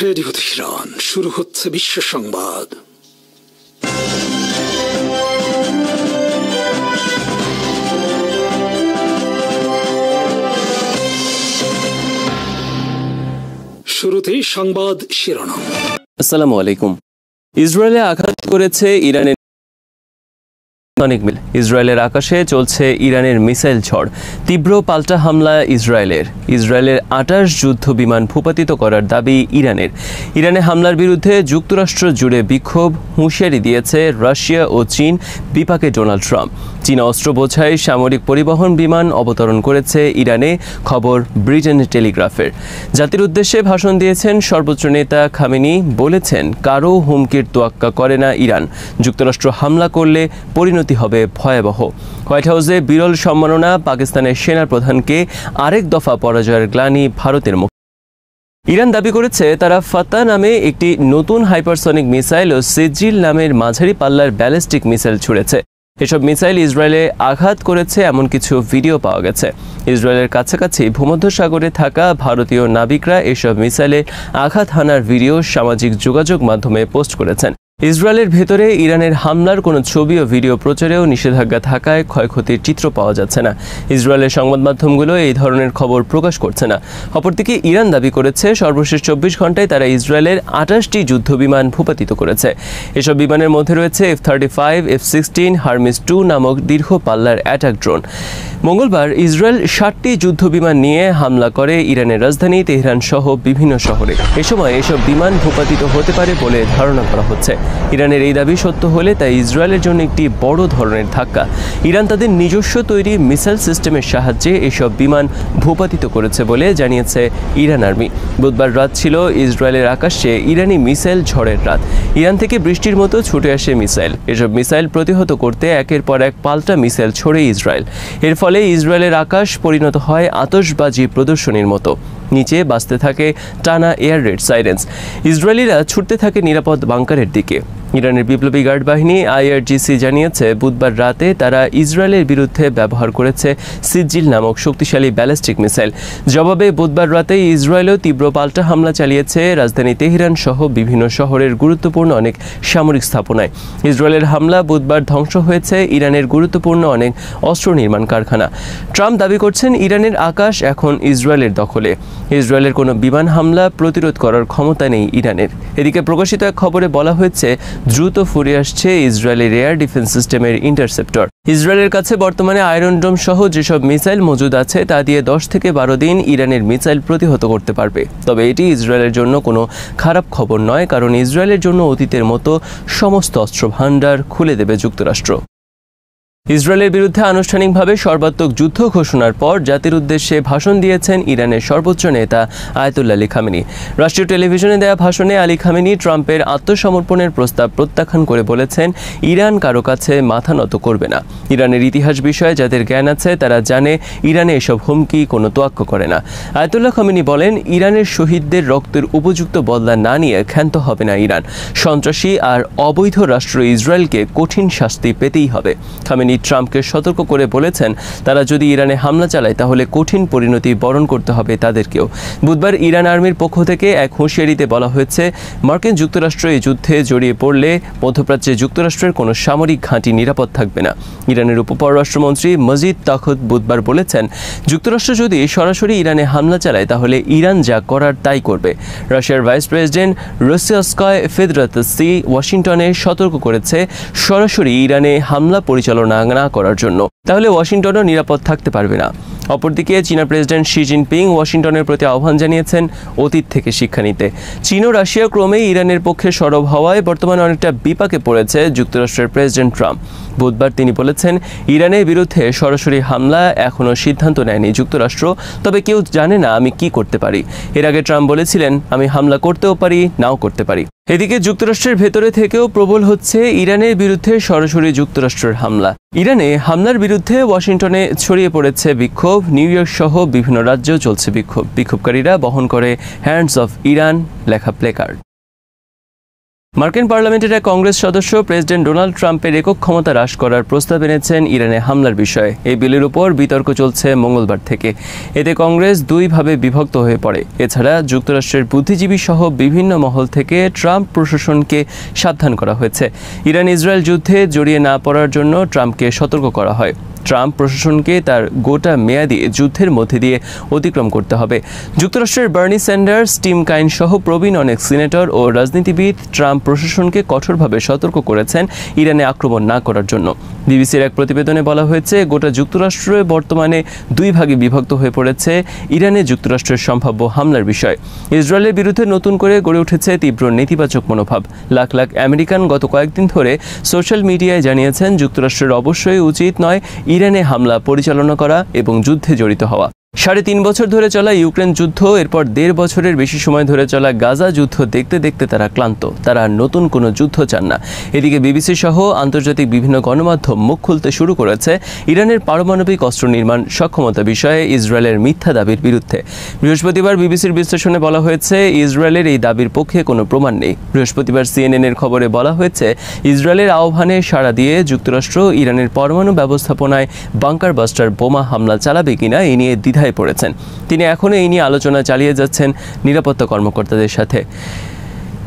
Radio Tehran, শুরু হচ্ছে বিশ্ব সংবাদ। শুরুতেই সংবাদ শিরোনাম। আসসালামু আলাইকুম। ইসরায়েলে আঘাত করেছে ইরানের ইসরায়েলের আকাশে চলছে ইরানের মিসাইল ঝড়। তীব্র পাল্টা হামলা ইসরায়েলের 28 যুদ্ধ বিমান ভূপাতিত করার দাবি ইরানের। ইরানে হামলার বিরুদ্ধে যুক্তরাষ্ট্র জুড়ে বিক্ষোভ, হুঁশিয়ারি দিয়েছে রাশিয়া ও চীন, বিপাকে ডোনাল্ড ট্রাম্প। চীন অস্ত্র বোঝাই সামরিক পরিবহন বিমান অবতরণ করেছে ইরানে, খবর ব্রিটেন টেলিগ্রাফের। জাতির উদ্দেশ্যে ভাষণ দিয়েছেন সর্বোচ্চ নেতা খামেনি, বলেছেন কারও হুমকির তোয়াক্কা করে না ইরান। যুক্তরাষ্ট্র হামলা করলে পরিণতি হবে ভয়াবহ। হোয়াইট হাউসে বিরল সম্মাননা, পাকিস্তানের সেনা প্রধানকে আরেক দফা পরাজয়ের গ্লানি ভারতের মুখে। ইরান দাবি করেছে তারা ফাত্তা নামে একটি নতুন হাইপারসনিক মিসাইল ও সিজিল নামের মাঝারি পাল্লার ব্যালিস্টিক মিসাইল ছুড়েছে। এসব মিসাইল ইসরায়েলে আঘাত করেছে এমন কিছু ভিডিও পাওয়া গেছে। ইসরায়েলের কাছাকাছি ভূমধ্যসাগরে থাকা ভারতীয় নাবিকরা এসব মিসাইলে আঘাত হানার ভিডিও সামাজিক যোগাযোগ মাধ্যমে পোস্ট করেছেন। ইসরায়েলের ভেতরে ইরানের হামলার কোনো ছবি ও ভিডিও প্রচারেও নিষেধাজ্ঞা থাকায় ক্ষয়ক্ষতির চিত্র পাওয়া যাচ্ছে না। ইসরায়েলের সংবাদ মাধ্যমগুলো এই ধরনের খবর প্রকাশ করছে না। অপরদিকে ইরান দাবি করেছে সর্বশেষ 24 ঘন্টায় তারা ইসরায়েলের 28টি যুদ্ধবিমান ভূপাতিত করেছে। এসব বিমানের মধ্যে রয়েছে F-35, F-16, হারমিস 2 নামক দীর্ঘ পাল্লার অ্যাটাক ড্রোন। মঙ্গলবার ইসরায়েল 60টি যুদ্ধবিমান নিয়ে হামলা করে ইরানের রাজধানী তেহরান সহ বিভিন্ন শহরে। এ সময় এসব বিমান ভূপাতিত হতে পারে বলে ধারণা করা হচ্ছে। ইরানের এই দাবি সত্য হলে তা ইসরায়েলের জন্য একটি বড় ধরনের ধাক্কা। ইরান তাদের নিজস্ব তৈরি মিসাইল সিস্টেমের সাহায্যে এসব বিমান ভূপাতিত করেছে বলে জানিয়েছে ইরান আর্মি। বুধবার রাত ছিল ইসরায়েলের আকাশে ইরানি মিসাইল ঝড়ের রাত। ইরান থেকে বৃষ্টির মতো ছুটে আসে মিসাইল। এসব মিসাইল প্রতিহত করতে একের পর এক পাল্টা মিসাইল ছোড়ে ইসরায়েল। এর ফলে ইসরায়েলের আকাশ পরিণত হয় আতশবাজি প্রদর্শনীর মতো। নিচে বাজতে থাকে টানা এয়ার রেড সাইরেন্স। ইসরায়েলিরা ছুটতে থাকে নিরাপদ বাংকারের দিকে। ইরানের বিপ্লবী গার্ড বাহিনী IRGC জানিয়েছে বুধবার রাতে তারা ইসরায়েলের বিরুদ্ধে ব্যবহার করেছে সিজিল নামক শক্তিশালী ব্যালিস্টিক মিসাইল। জবাবে বুধবার রাতে ইসরায়েলও তীব্র পাল্টা হামলা চালিয়েছে রাজধানী তেহরান সহ বিভিন্ন শহরের গুরুত্বপূর্ণ অনেক সামরিক স্থাপনায়। ইসরায়েলের হামলা বুধবার ধ্বংস হয়েছে ইরানের গুরুত্বপূর্ণ অনেক অস্ত্র নির্মাণ কারখানা। ট্রাম্প দাবি করছেন ইরানের আকাশ এখন ইসরায়েলের দখলে। ইসরায়েলের কোনো বিমান হামলা প্রতিরোধ করার ক্ষমতা নেই ইরানের। এদিকে প্রকাশিত এক খবরে বলা হয়েছে দ্রুত ফুরিয়ে আসছে ইসরায়েলের এয়ার ডিফেন্স সিস্টেমের ইন্টারসেপ্টর। ইসরায়েলের কাছে বর্তমানে আয়রন ডোম সহ যেসব মিসাইল মজুদ আছে তা দিয়ে 10 থেকে 12 দিন ইরানের মিসাইল প্রতিহত করতে পারবে। তবে এটি ইসরায়েলের জন্য কোনো খারাপ খবর নয়, কারণ ইসরায়েলের জন্য অতীতের মতো সমস্ত অস্ত্র ভান্ডার খুলে দেবে যুক্তরাষ্ট্র। ইসরায়েলের বিরুদ্ধে আনুষ্ঠানিকভাবে সর্বাত্মক যুদ্ধ ঘোষণার পর জাতির উদ্দেশ্যে ভাষণ দিয়েছেন ইরানের সর্বোচ্চ নেতা আয়াতুল্লাহ আলী খামেনি। রাষ্ট্রীয় টেলিভিশনে দেয়া ভাষণে আলী খামেনি ট্রাম্পের আত্মসমর্পণের প্রস্তাব প্রত্যাখ্যান করে বলেছেন ইরান কারো কাছে মাথা নত করবে না। ইরানের ইতিহাস বিষয়ে যাদের জ্ঞান আছে তারা জানে ইরানে এসব হুমকি কোনো তোয়াক্কা করে না। আয়াতুল্লাহ খামেনি বলেন ইরানের শহীদদের রক্তের উপযুক্ত বদলা না নিয়ে ক্ষান্ত হবে না ইরান। সন্ত্রাসী আর অবৈধ রাষ্ট্র ইসরায়েলকে কঠিন শাস্তি পেতেই হবে। খামেনি ট্রাম্পকে সতর্ক করে বলেছেন তারা যদি ইরানে হামলা চালায় তাহলে কঠিন পরিণতি বরণ করতে হবে তাদেরকেও। বুধবার ইরান আর্মির পক্ষ থেকে এক হুঁশিয়ারিতে বলা হয়েছে মার্কিন যুক্তরাষ্ট্র এই যুদ্ধে জড়িয়ে পড়লে মধ্যপ্রাচ্যে যুক্তরাষ্ট্রের কোনো সামরিক ঘাঁটি নিরাপদ থাকবে না। ইরানের উপপররাষ্ট্রমন্ত্রী মজিদ তাখত বুধবার বলেছেন যুক্তরাষ্ট্র যদি সরাসরি ইরানে হামলা চালায় তাহলে ইরান যা করার তাই করবে। রাশিয়ার ভাইস প্রেসিডেন্ট রোসিয়াস্কায় ফেদরাতসি ওয়াশিংটনে সতর্ক করেছে সরাসরি ইরানে হামলা পরিচালনা না করার জন্য, তাহলে ওয়াশিংটনও নিরাপদ থাকতে পারবে না। অপরদিকে চীনা প্রেসিডেন্ট শি জিনপিং ওয়াশিংটনের প্রতি আহ্বান জানিয়েছেন অতীত থেকে শিক্ষা নিতে। চীন ও রাশিয়া ক্রমেই ইরানের পক্ষে সরব হওয়ায় বর্তমানে অনেকটা বিপাকে পড়েছে যুক্তরাষ্ট্রের প্রেসিডেন্ট ট্রাম্প। বুধবার তিনি বলেছেন ইরানের বিরুদ্ধে সরাসরি হামলা এখনও সিদ্ধান্ত নেয়নি যুক্তরাষ্ট্র, তবে কেউ জানে না আমি কি করতে পারি। এর আগে ট্রাম্প বলেছিলেন আমি হামলা করতেও পারি, নাও করতে পারি। এদিকে যুক্তরাষ্ট্রের ভেতরে থেকেও প্রবল হচ্ছে ইরানের বিরুদ্ধে সরাসরি যুক্তরাষ্ট্রের হামলা। ইরানে হামলার বিরুদ্ধে ওয়াশিংটনে ছড়িয়ে পড়েছে বিক্ষোভ। নিউ ইয়র্ক সহ বিভিন্ন রাজ্যেও চলছে বিক্ষোভ। বিক্ষোভকারীরা বহন করে হ্যান্ডস অফ ইরান লেখা প্লেকার্ড। মার্কিন পার্লামেন্টের এক কংগ্রেস সদস্য প্রেসিডেন্ট ডোনাল্ড ট্রাম্পের একক ক্ষমতা হ্রাস করার প্রস্তাব এনেছেন ইরানে হামলার বিষয়ে। এই বিলের উপর বিতর্ক চলছে মঙ্গলবার থেকে। এতে কংগ্রেস দুইভাবে বিভক্ত হয়ে পড়ে। এছাড়া যুক্তরাষ্ট্রের বুদ্ধিজীবী সহ বিভিন্ন মহল থেকে ট্রাম্প প্রশাসনকে সাবধান করা হয়েছে। ইরান ইসরায়েল যুদ্ধে জড়িয়ে না পড়ার জন্য ট্রাম্পকে সতর্ক করা হয়। ট্রাম্প প্রশাসনকে তার গোটা মেয়াদি যুদ্ধের মধ্যে দিয়ে অতিক্রম করতে হবে। যুক্তরাষ্ট্রের বার্নি স্যান্ডার্স, টিম কাইন সহ প্রবীণ অনেক সিনেটর ও রাজনীতিবিদ ট্রাম্প প্রশাসনকে কঠোরভাবে সতর্ক করেছেন ইরানে আক্রমণ না করার জন্য। বিবিসির এক প্রতিবেদনে বলা হয়েছে, গোটা যুক্তরাষ্ট্র বর্তমানে দুই ভাগে বিভক্ত হয়ে পড়েছে ইরানে যুক্তরাষ্ট্রের সম্ভাব্য হামলার বিষয়। ইসরায়েলের বিরুদ্ধে নতুন করে গড়ে উঠেছে তীব্র নেতিবাচক মনোভাব। লাখ লাখ আমেরিকান গত কয়েকদিন ধরে সোশ্যাল মিডিয়ায় জানিয়েছেন যুক্তরাষ্ট্রের অবশ্যই উচিত নয় ইরানে হামলা পরিচালনা করা এবং যুদ্ধে জড়িত হওয়া। 3.5 বছর ধরে চলা ইউক্রেন যুদ্ধ, এরপর 1.5 বছরের বেশি সময় ধরে চলা গাজা যুদ্ধ দেখতে দেখতে তারা ক্লান্ত। তারা নতুন কোনো যুদ্ধ চান না। এদিকে বিবিসি সহ আন্তর্জাতিক বিভিন্ন গণমাধ্যম মুখ খুলতে শুরু করেছে ইরানের পারমাণবিক অস্ত্র নির্মাণ সক্ষমতা বিষয়ে ইসরায়েলের মিথ্যা দাবির বিরুদ্ধে। বৃহস্পতিবার বিবিসির বিশ্লেষণে বলা হয়েছে, ইসরায়েলের এই দাবির পক্ষে কোনো প্রমাণ নেই। বৃহস্পতিবার CNN-এর খবরে বলা হয়েছে, ইসরায়েলের আহ্বানে সাড়া দিয়ে যুক্তরাষ্ট্র ইরানের পরমাণু ব্যবস্থাপনায় বাংকার বাস্টার বোমা হামলা চালাবে কিনা এ নিয়ে দ্বিধায় পড়েছেন। তিনি এখনও এই নিয়ে আলোচনা চালিয়ে যাচ্ছেন নিরাপত্তা কর্মকর্তাদের সাথে।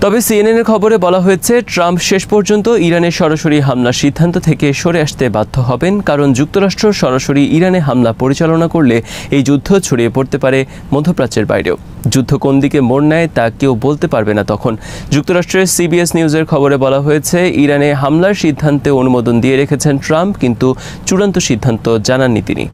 তবে CNN-এর খবরে বলা হয়েছে, ট্রাম্প শেষ পর্যন্ত ইরানের সরাসরি হামলার সিদ্ধান্ত থেকে সরে আসতে বাধ্য হবেন, কারণ যুক্তরাষ্ট্র সরাসরি ইরানে হামলা পরিচালনা করলে এই যুদ্ধ ছড়িয়ে পড়তে পারে মধ্যপ্রাচ্যের বাইরেও। যুদ্ধ কোন দিকে মোড় নেয় তা কেউ বলতে পারবে না তখন। যুক্তরাষ্ট্রের CBS নিউজের খবরে বলা হয়েছে, ইরানে হামলার সিদ্ধান্তে অনুমোদন দিয়ে রেখেছেন ট্রাম্প, কিন্তু চূড়ান্ত সিদ্ধান্ত জানাননি তিনি।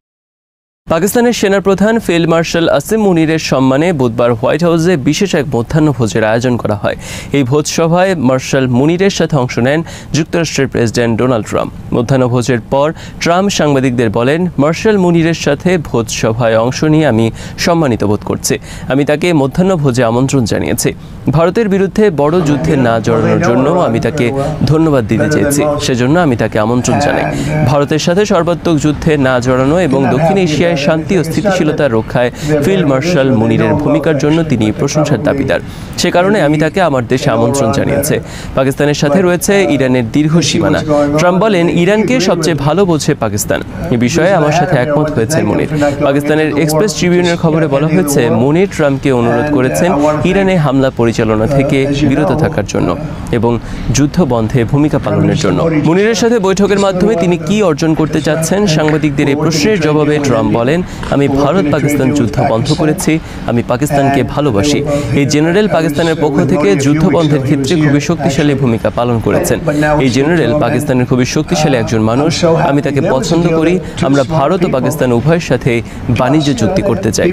পাকিস্তানের সেনাপ্রধান ফিল্ড মার্শাল আসিম মুনিরের সম্মানে বুধবার হোয়াইট হাউসে বিশেষ এক মধ্যাহ্নভোজের আয়োজন করা হয়। এই ভোজসভায় মার্শাল মুনিরের সাথে অংশ নেন যুক্তরাষ্ট্রের প্রেসিডেন্ট ডোনাল্ড ট্রাম্প। মধ্যাহ্নভোজের পর ট্রাম্প সাংবাদিকদের বলেন, মার্শাল মুনিরের সাথে ভোজসভায় অংশ নিয়ে আমি সম্মানিত বোধ করছি। আমি তাকে মধ্যাহ্নভোজে আমন্ত্রণ জানিয়েছি। ভারতের বিরুদ্ধে বড় যুদ্ধে না জড়ানোর জন্য আমি তাকে ধন্যবাদ দিতে চেয়েছি, সেজন্য আমি তাকে আমন্ত্রণ জানাই। ভারতের সাথে সর্বাত্মক যুদ্ধে না জড়ানো এবং দক্ষিণ এশিয়ায় শান্তি ও স্থিতিশীলতা রক্ষায় ফিল্ড মার্শাল মুনিরের ভূমিকার জন্য তিনি প্রশংসার দাবিদার। সে কারণে আমি তাকে আমার দেশে আমন্ত্রণ জানিয়েছি। পাকিস্তানের সাথে রয়েছে ইরানের দীর্ঘ সীমানা। ট্রাম্প বলেন, ইরানকে সবচেয়ে ভালো বোঝে পাকিস্তান। এ বিষয়ে আমার সাথে একমত হয়েছেন মুনির। পাকিস্তানের এক্সপ্রেস ট্রিবিউনের খবরে বলা হয়েছে, মুনির ট্রাম্পকে অনুরোধ করেছেন ইরানে হামলা পরিচালনা থেকে বিরত থাকার জন্য এবং যুদ্ধ বন্ধে ভূমিকা পালনের জন্য। মুনিরের সাথে বৈঠকের মাধ্যমে তিনি কি অর্জন করতে চাচ্ছেন, সাংবাদিকদের এই প্রশ্নের জবাবে ট্রাম্প বলেন, আমি ভারত পাকিস্তান যুদ্ধ বন্ধ করেছি, আমি পাকিস্তানকে ভালোবাসি। এই জেনারেল পাকিস্তানের পক্ষ থেকে যুদ্ধ বন্ধের ক্ষেত্রে খুবই শক্তিশালী ভূমিকা পালন করেছেন। এই জেনারেল পাকিস্তানের খুবই শক্তিশালী একজন মানুষ, আমি তাকে পছন্দ করি। আমরা ভারত ও পাকিস্তান উভয়ের সাথে বাণিজ্য চুক্তি করতে চাই।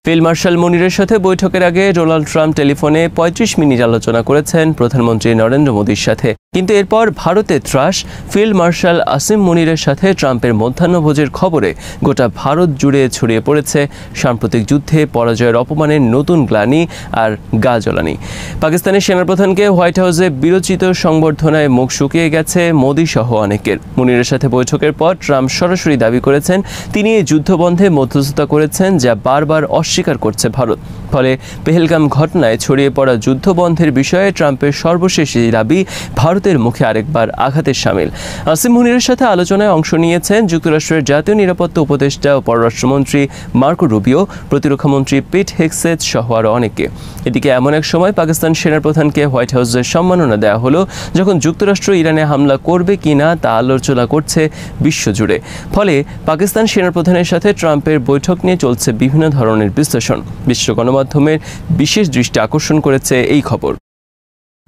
ফিল্ড মার্শাল মুনিরের সাথে বৈঠকের আগে ডোনাল্ড ট্রাম্প টেলিফোনে 35 মিনিট আলোচনা করেছেন প্রধানমন্ত্রী নরেন্দ্র মোদীর সাথে। কিন্তু এরপর ভারতে ত্রাস। ফিল্ড মার্শাল আসিম মুনিরের সাথে ট্রাম্পের মধ্যাহ্নভোজের খবরে গোটা ভারত জুড়ে ছড়িয়ে পড়েছে সাম্প্রতিক যুদ্ধে পরাজয়ের অপমানের নতুন গ্লানি আর গা জ্বলানি। পাকিস্তানের সেনাপ্রধানকে হোয়াইট হাউসে বিরচিত সংবর্ধনায় মুখ শুকিয়ে গেছে মোদী সহ অনেকের। মুনিরের সাথে বৈঠকের পর ট্রাম্প সরাসরি দাবি করেছেন তিনি এই যুদ্ধবন্ধে মধ্যস্থতা করেছেন, যা বারবার অস্বীকার করছে ভারত। ফলে পেহেলগাম ঘটনায় ছড়িয়ে পড়া যুদ্ধবন্ধের বিষয়ে ট্রাম্পের সর্বশেষ এই দাবি ভারতের মুখে আরেকবার আঘাতের শামিল। আসিম মুনিরের সাথে আলোচনায় অংশ নিয়েছেন যুক্তরাষ্ট্রের জাতীয় নিরাপত্তা উপদেষ্টা ও পররাষ্ট্রমন্ত্রী মার্কো রুবিও, প্রতিরক্ষামন্ত্রী পিট হেগসেথ সহ আরও অনেকে। এদিকে এমন এক সময় পাকিস্তান সেনাপ্রধানকে হোয়াইট হাউসের সম্মাননা দেওয়া হলো যখন যুক্তরাষ্ট্র ইরানে হামলা করবে কিনা তা আলোচনা করছে বিশ্বজুড়ে। ফলে পাকিস্তান সেনাপ্রধানের সাথে ট্রাম্পের বৈঠক নিয়ে চলছে বিভিন্ন ধরনের বিশ্লেষণ। বিশ্ব গণমাধ্যমের বিশেষ দৃষ্টি আকর্ষণ করেছে এই খবর।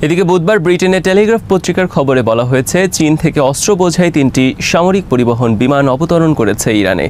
এদিকে বুধবার ব্রিটেনের টেলিগ্রাফ পত্রিকার খবরে বলা হয়েছে, চীন থেকে অস্ত্র বোঝাই 3টি সামরিক পরিবহন বিমান অবতরণ করেছে ইরানে।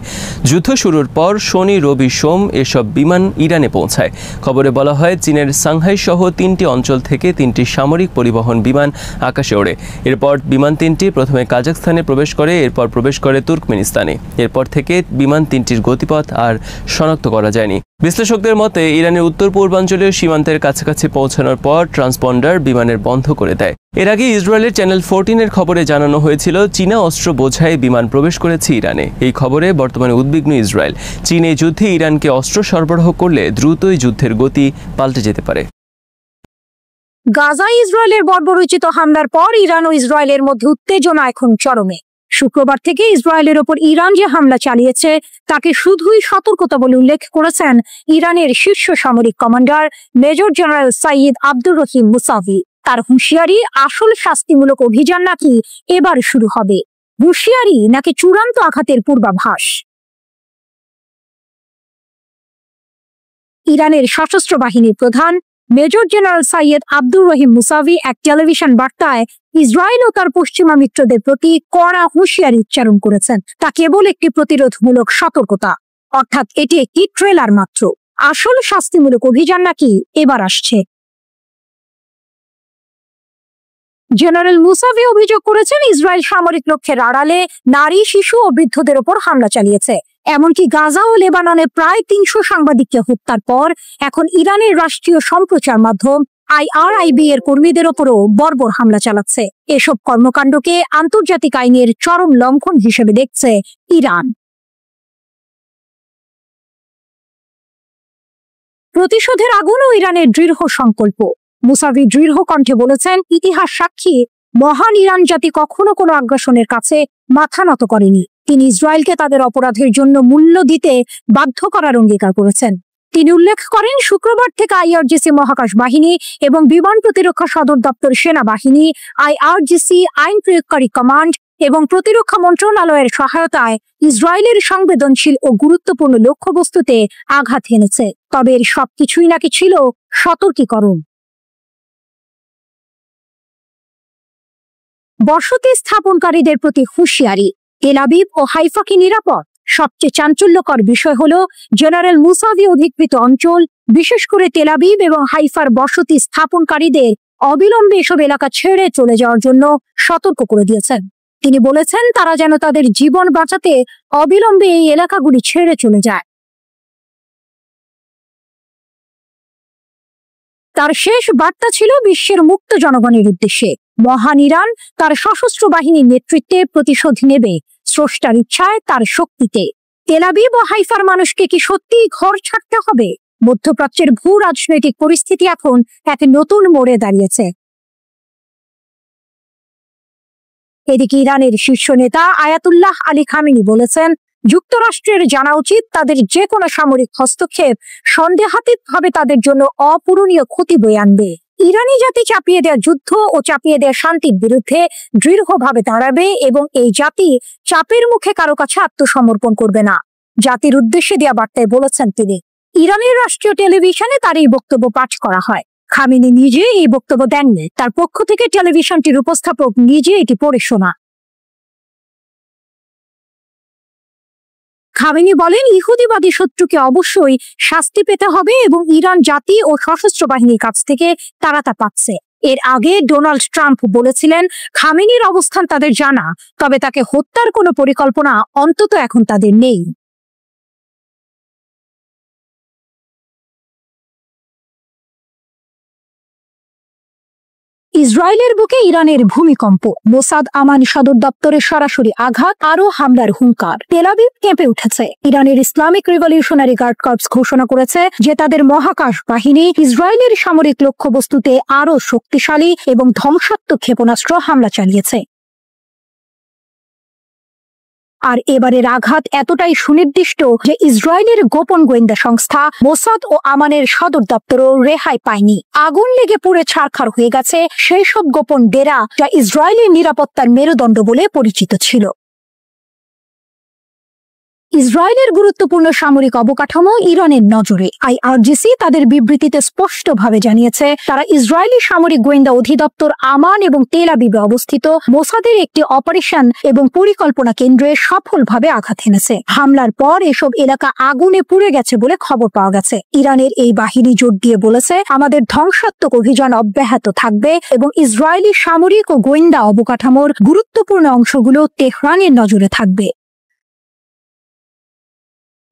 যুদ্ধ শুরুর পর শনি, রবি, সোম এসব বিমান ইরানে পৌঁছায়। খবরে বলা হয়, চীনের সাংহাই সহ 3টি অঞ্চল থেকে 3টি সামরিক পরিবহন বিমান আকাশে ওড়ে। এরপর বিমান 3টি প্রথমে কাজাখস্তানে প্রবেশ করে, এরপর প্রবেশ করে তুর্কমেনিস্তানে। এরপর থেকে বিমান 3টির গতিপথ আর শনাক্ত করা যায়নি। বিশ্লেষকদের মতে, ইরানের উত্তর পূর্বাঞ্চলীয় সীমান্তের কাছাকাছি পৌঁছানোর পর ট্রান্সপন্ডার বিমানের বন্ধ করে দেয়। এর আগে ইসরায়েলের চ্যানেল 14-এর খবরে জানানো হয়েছিল, চীনা অস্ত্র বোঝাই বিমান প্রবেশ করেছে ইরানে। এই খবরে বর্তমানে উদ্বিগ্ন ইসরায়েল। চীন এই যুদ্ধে ইরানকে অস্ত্র সরবরাহ করলে দ্রুতই যুদ্ধের গতি পাল্টে যেতে পারে। গাজায় ইসরায়েলের বর্বরোচিত হামলার পর ইরান ও ইসরায়েলের মধ্যে উত্তেজনা এখন চরমে। শুক্রবার থেকে ইসরায়েলের ওপর ইরান যে হামলা চালিয়েছে তাকে শুধুই সতর্কতা বলে উল্লেখ করেছেন ইরানের শীর্ষ সামরিক commander major general Sayyid Abdur Rahim Mousavi. তার হুঁশিয়ারি, আসল শাস্তিমূলক অভিযান নাকি এবার শুরু হবে। হুঁশিয়ারি নাকি চূড়ান্ত আঘাতের পূর্বাভাস? ইরানের সশস্ত্র বাহিনীর প্রধান major general Sayyid Abdur Rahim Musavi এক টেলিভিশন বার্তায় ইসরায়েল ও তার পশ্চিমা মিত্রদের প্রতি কড়া হুঁশিয়ারি উচ্চারণ করেছেন। তা কেবল একটি প্রতিরোধমূলক সতর্কতা, অর্থাৎ এটি একটি ট্রেলার মাত্র। আসল শাস্তিমূলক অভিযান নাকি এবার আসছে। জেনারেল মুসাভি অভিযোগ করেছেন, ইসরায়েল সামরিক লক্ষ্যের আড়ালে নারী, শিশু ও বৃদ্ধদের ওপর হামলা চালিয়েছে। এমনকি গাজা ও লেবাননে প্রায় ৩০০ সাংবাদিককে হত্যার পর এখন ইরানের রাষ্ট্রীয় সম্প্রচার মাধ্যম IRIB এর কর্মীদের ওপরও বর্বর হামলা চালাচ্ছে। এসব কর্মকাণ্ডকে আন্তর্জাতিক আইনের চরম লঙ্ঘন হিসেবে দেখছে ইরান। প্রতিশোধের আগুন ও ইরানের দৃঢ় সংকল্প। মুসাভি দৃঢ় কণ্ঠে বলেছেন, ইতিহাস সাক্ষী, মহান ইরান জাতি কখনো কোনো আগ্রাসনের কাছে মাথা নত করেনি। তিনি ইসরায়েলকে তাদের অপরাধের জন্য মূল্য দিতে বাধ্য করার অঙ্গীকার করেছেন। তিনি উল্লেখ করেন, শুক্রবার থেকে IRGC মহাকাশ বাহিনী এবং বিমান প্রতিরক্ষা সদর দপ্তর সেনাবাহিনী, IRGC আইন প্রয়োগকারী কমান্ড এবং প্রতিরক্ষা মন্ত্রণালয়ের সহায়তায় ইসরায়েলের সংবেদনশীল ও গুরুত্বপূর্ণ লক্ষ্যবস্তুতে আঘাত হেনেছে। তবে এর সবকিছুই নাকি ছিল সতর্কীকরণ। বসতি স্থাপনকারীদের প্রতি হুঁশিয়ারি, তেল আবিব ও হাইফা কি নিরাপদ? সবচেয়ে চাঞ্চল্যকর বিষয় হলো, জেনারেল মুসাভি অধিকৃত অঞ্চল, বিশেষ করে তেল আবিব এবং হাইফার বসতি স্থাপনকারীদের অবিলম্বে এসব এলাকা ছেড়ে চলে যাওয়ার জন্য সতর্ক করে দিয়েছেন। তিনি বলেছেন, তারা যেন তাদের জীবন বাঁচাতে অবিলম্বে এই এলাকাগুলি ছেড়ে চলে যায়। তার শেষ বার্তা ছিল বিশ্বের মুক্ত জনগণের উদ্দেশ্যে। মহান ইরান তার সশস্ত্র বাহিনীর নেতৃত্বে প্রতিশোধ নেবে, স্রষ্টার ইচ্ছায়, তার শক্তিতে। তেল আবিব ও হাইফার মানুষকে কি সত্যি ঘর ছাড়তে হবে? মধ্যপ্রাচ্যের ভূ রাজনৈতিক পরিস্থিতি এখন এক নতুন মোড়ে দাঁড়িয়েছে। এদিকে ইরানের শীর্ষ নেতা আয়াতুল্লাহ আলী খামেনি বলেছেন, যুক্তরাষ্ট্রের জানা উচিত তাদের যে কোনো সামরিক হস্তক্ষেপ সন্দেহাতীতভাবে তাদের জন্য অপূরণীয় ক্ষতি বয়ে আনবে। ইরানি জাতি চাপিয়ে দেওয়া যুদ্ধ ও চাপিয়ে দেওয়া শান্তির বিরুদ্ধে দৃঢ়ভাবে দাঁড়াবে এবং এই জাতি চাপের মুখে কারো কাছে আত্মসমর্পণ করবে না। জাতির উদ্দেশ্যে দেওয়া বার্তায় বলেছেন তিনি। ইরানের রাষ্ট্রীয় টেলিভিশনে তার এই বক্তব্য পাঠ করা হয়। খামেনি নিজে এই বক্তব্য দেননি, তার পক্ষ থেকে টেলিভিশনটির উপস্থাপক নিজে এটি পড়ে শোনা। খামেনি বলেন, ইহুদিবাদী শত্রুকে অবশ্যই শাস্তি পেতে হবে এবং ইরান জাতি ও সশস্ত্র বাহিনীর কাছ থেকে তারা তা পাচ্ছে। এর আগে ডোনাল্ড ট্রাম্প বলেছিলেন, খামেনির অবস্থান তাদের জানা, তবে তাকে হত্যার কোনো পরিকল্পনা অন্তত এখন তাদের নেই। ইসরায়েলের বুকে ইরানের ভূমিকম্প, মোসাদ আমান সদর দপ্তরের সরাসরি আঘাত, আরও হামলার হুঙ্কার। তেল আবিব কেঁপে উঠেছে। ইরানের ইসলামিক রিভলিউশনারি গার্ড কর্পস ঘোষণা করেছে যে তাদের মহাকাশ বাহিনী ইসরায়েলের সামরিক লক্ষ্যবস্তুতে আরও শক্তিশালী এবং ধ্বংসাত্মক ক্ষেপণাস্ত্র হামলা চালিয়েছে। আর এবারের আঘাত এতটাই সুনির্দিষ্ট যে ইসরায়েলের গোপন গোয়েন্দা সংস্থা মোসাদ ও আমানের সদর দপ্তরও রেহাই পায়নি। আগুন লেগে পুড়ে ছারখার হয়ে গেছে সেই সব গোপন ডেরা যা ইসরায়েলের নিরাপত্তার মেরুদণ্ড বলে পরিচিত ছিল। ইসরায়েলের গুরুত্বপূর্ণ সামরিক অবকাঠামো ইরানের নজরে। IRGC তাদের বিবৃতিতে স্পষ্টভাবে জানিয়েছে, তারা ইসরায়েলি সামরিক গোয়েন্দা অধিদপ্তর আমান এবং তেল আবিবে অবস্থিত মোসাদের একটি অপারেশন এবং পরিকল্পনা কেন্দ্রে সফলভাবে আঘাত হেনেছে। হামলার পর এসব এলাকা আগুনে পুড়ে গেছে বলে খবর পাওয়া গেছে। ইরানের এই বাহিনী জোর দিয়ে বলেছে, আমাদের ধ্বংসাত্মক অভিযান অব্যাহত থাকবে এবং ইসরায়েলি সামরিক ও গোয়েন্দা অবকাঠামোর গুরুত্বপূর্ণ অংশগুলো তেহরানের নজরে থাকবে।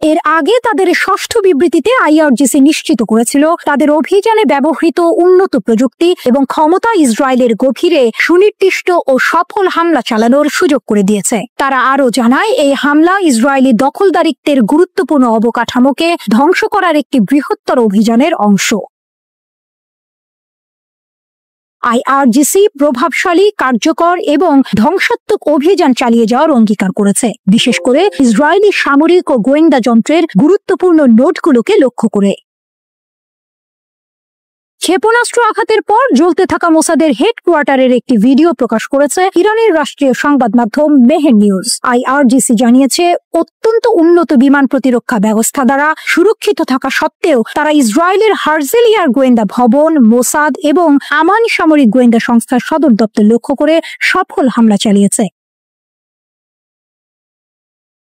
এর আগে তাদের ষষ্ঠ বিবৃতিতে IRGC নিশ্চিত করেছিল, তাদের অভিযানে ব্যবহৃত উন্নত প্রযুক্তি এবং ক্ষমতা ইসরায়েলের গভীরে সুনির্দিষ্ট ও সফল হামলা চালানোর সুযোগ করে দিয়েছে। তারা আরও জানায়, এই হামলা ইসরায়েলি দখলদারিত্বের গুরুত্বপূর্ণ অবকাঠামোকে ধ্বংস করার একটি বৃহত্তর অভিযানের অংশ। IRGC প্রভাবশালী, কার্যকর এবং ধ্বংসাত্মক অভিযান চালিয়ে যাওয়ার অঙ্গীকার করেছে, বিশেষ করে ইসরায়েলি সামরিক ও গোয়েন্দা যন্ত্রের গুরুত্বপূর্ণ নোটগুলোকে লক্ষ্য করে। ক্ষেপণাস্ত্র আঘাতের পর জ্বলতে থাকা মোসাদের হেডকোয়ার্টারের একটি ভিডিও প্রকাশ করেছে ইরানের রাষ্ট্রীয় সংবাদ মাধ্যম মেহের নিউজ। IRGC জানিয়েছে, অত্যন্ত উন্নত বিমান প্রতিরক্ষা ব্যবস্থা দ্বারা সুরক্ষিত থাকা সত্ত্বেও তারা ইসরায়েলের হার্জেলিয়ার গোয়েন্দা ভবন, মোসাদ এবং আমান সামরিক গোয়েন্দা সংস্থার সদর দপ্তর লক্ষ্য করে সফল হামলা চালিয়েছে।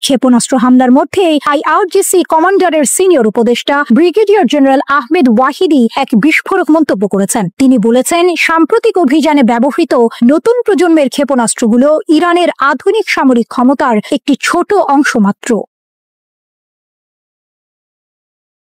ক্ষেপণাস্ত্র হামলার মধ্যে IRGC কমান্ডারের সিনিয়র উপদেষ্টা ব্রিগেডিয়ার জেনারেল আহমেদ ওয়াহিদি এক বিস্ফোরক মন্তব্য করেছেন। তিনি বলেছেন, সাম্প্রতিক অভিযানে ব্যবহৃত নতুন প্রজন্মের ক্ষেপণাস্ত্রগুলো ইরানের আধুনিক সামরিক ক্ষমতার একটি ছোট অংশ মাত্র।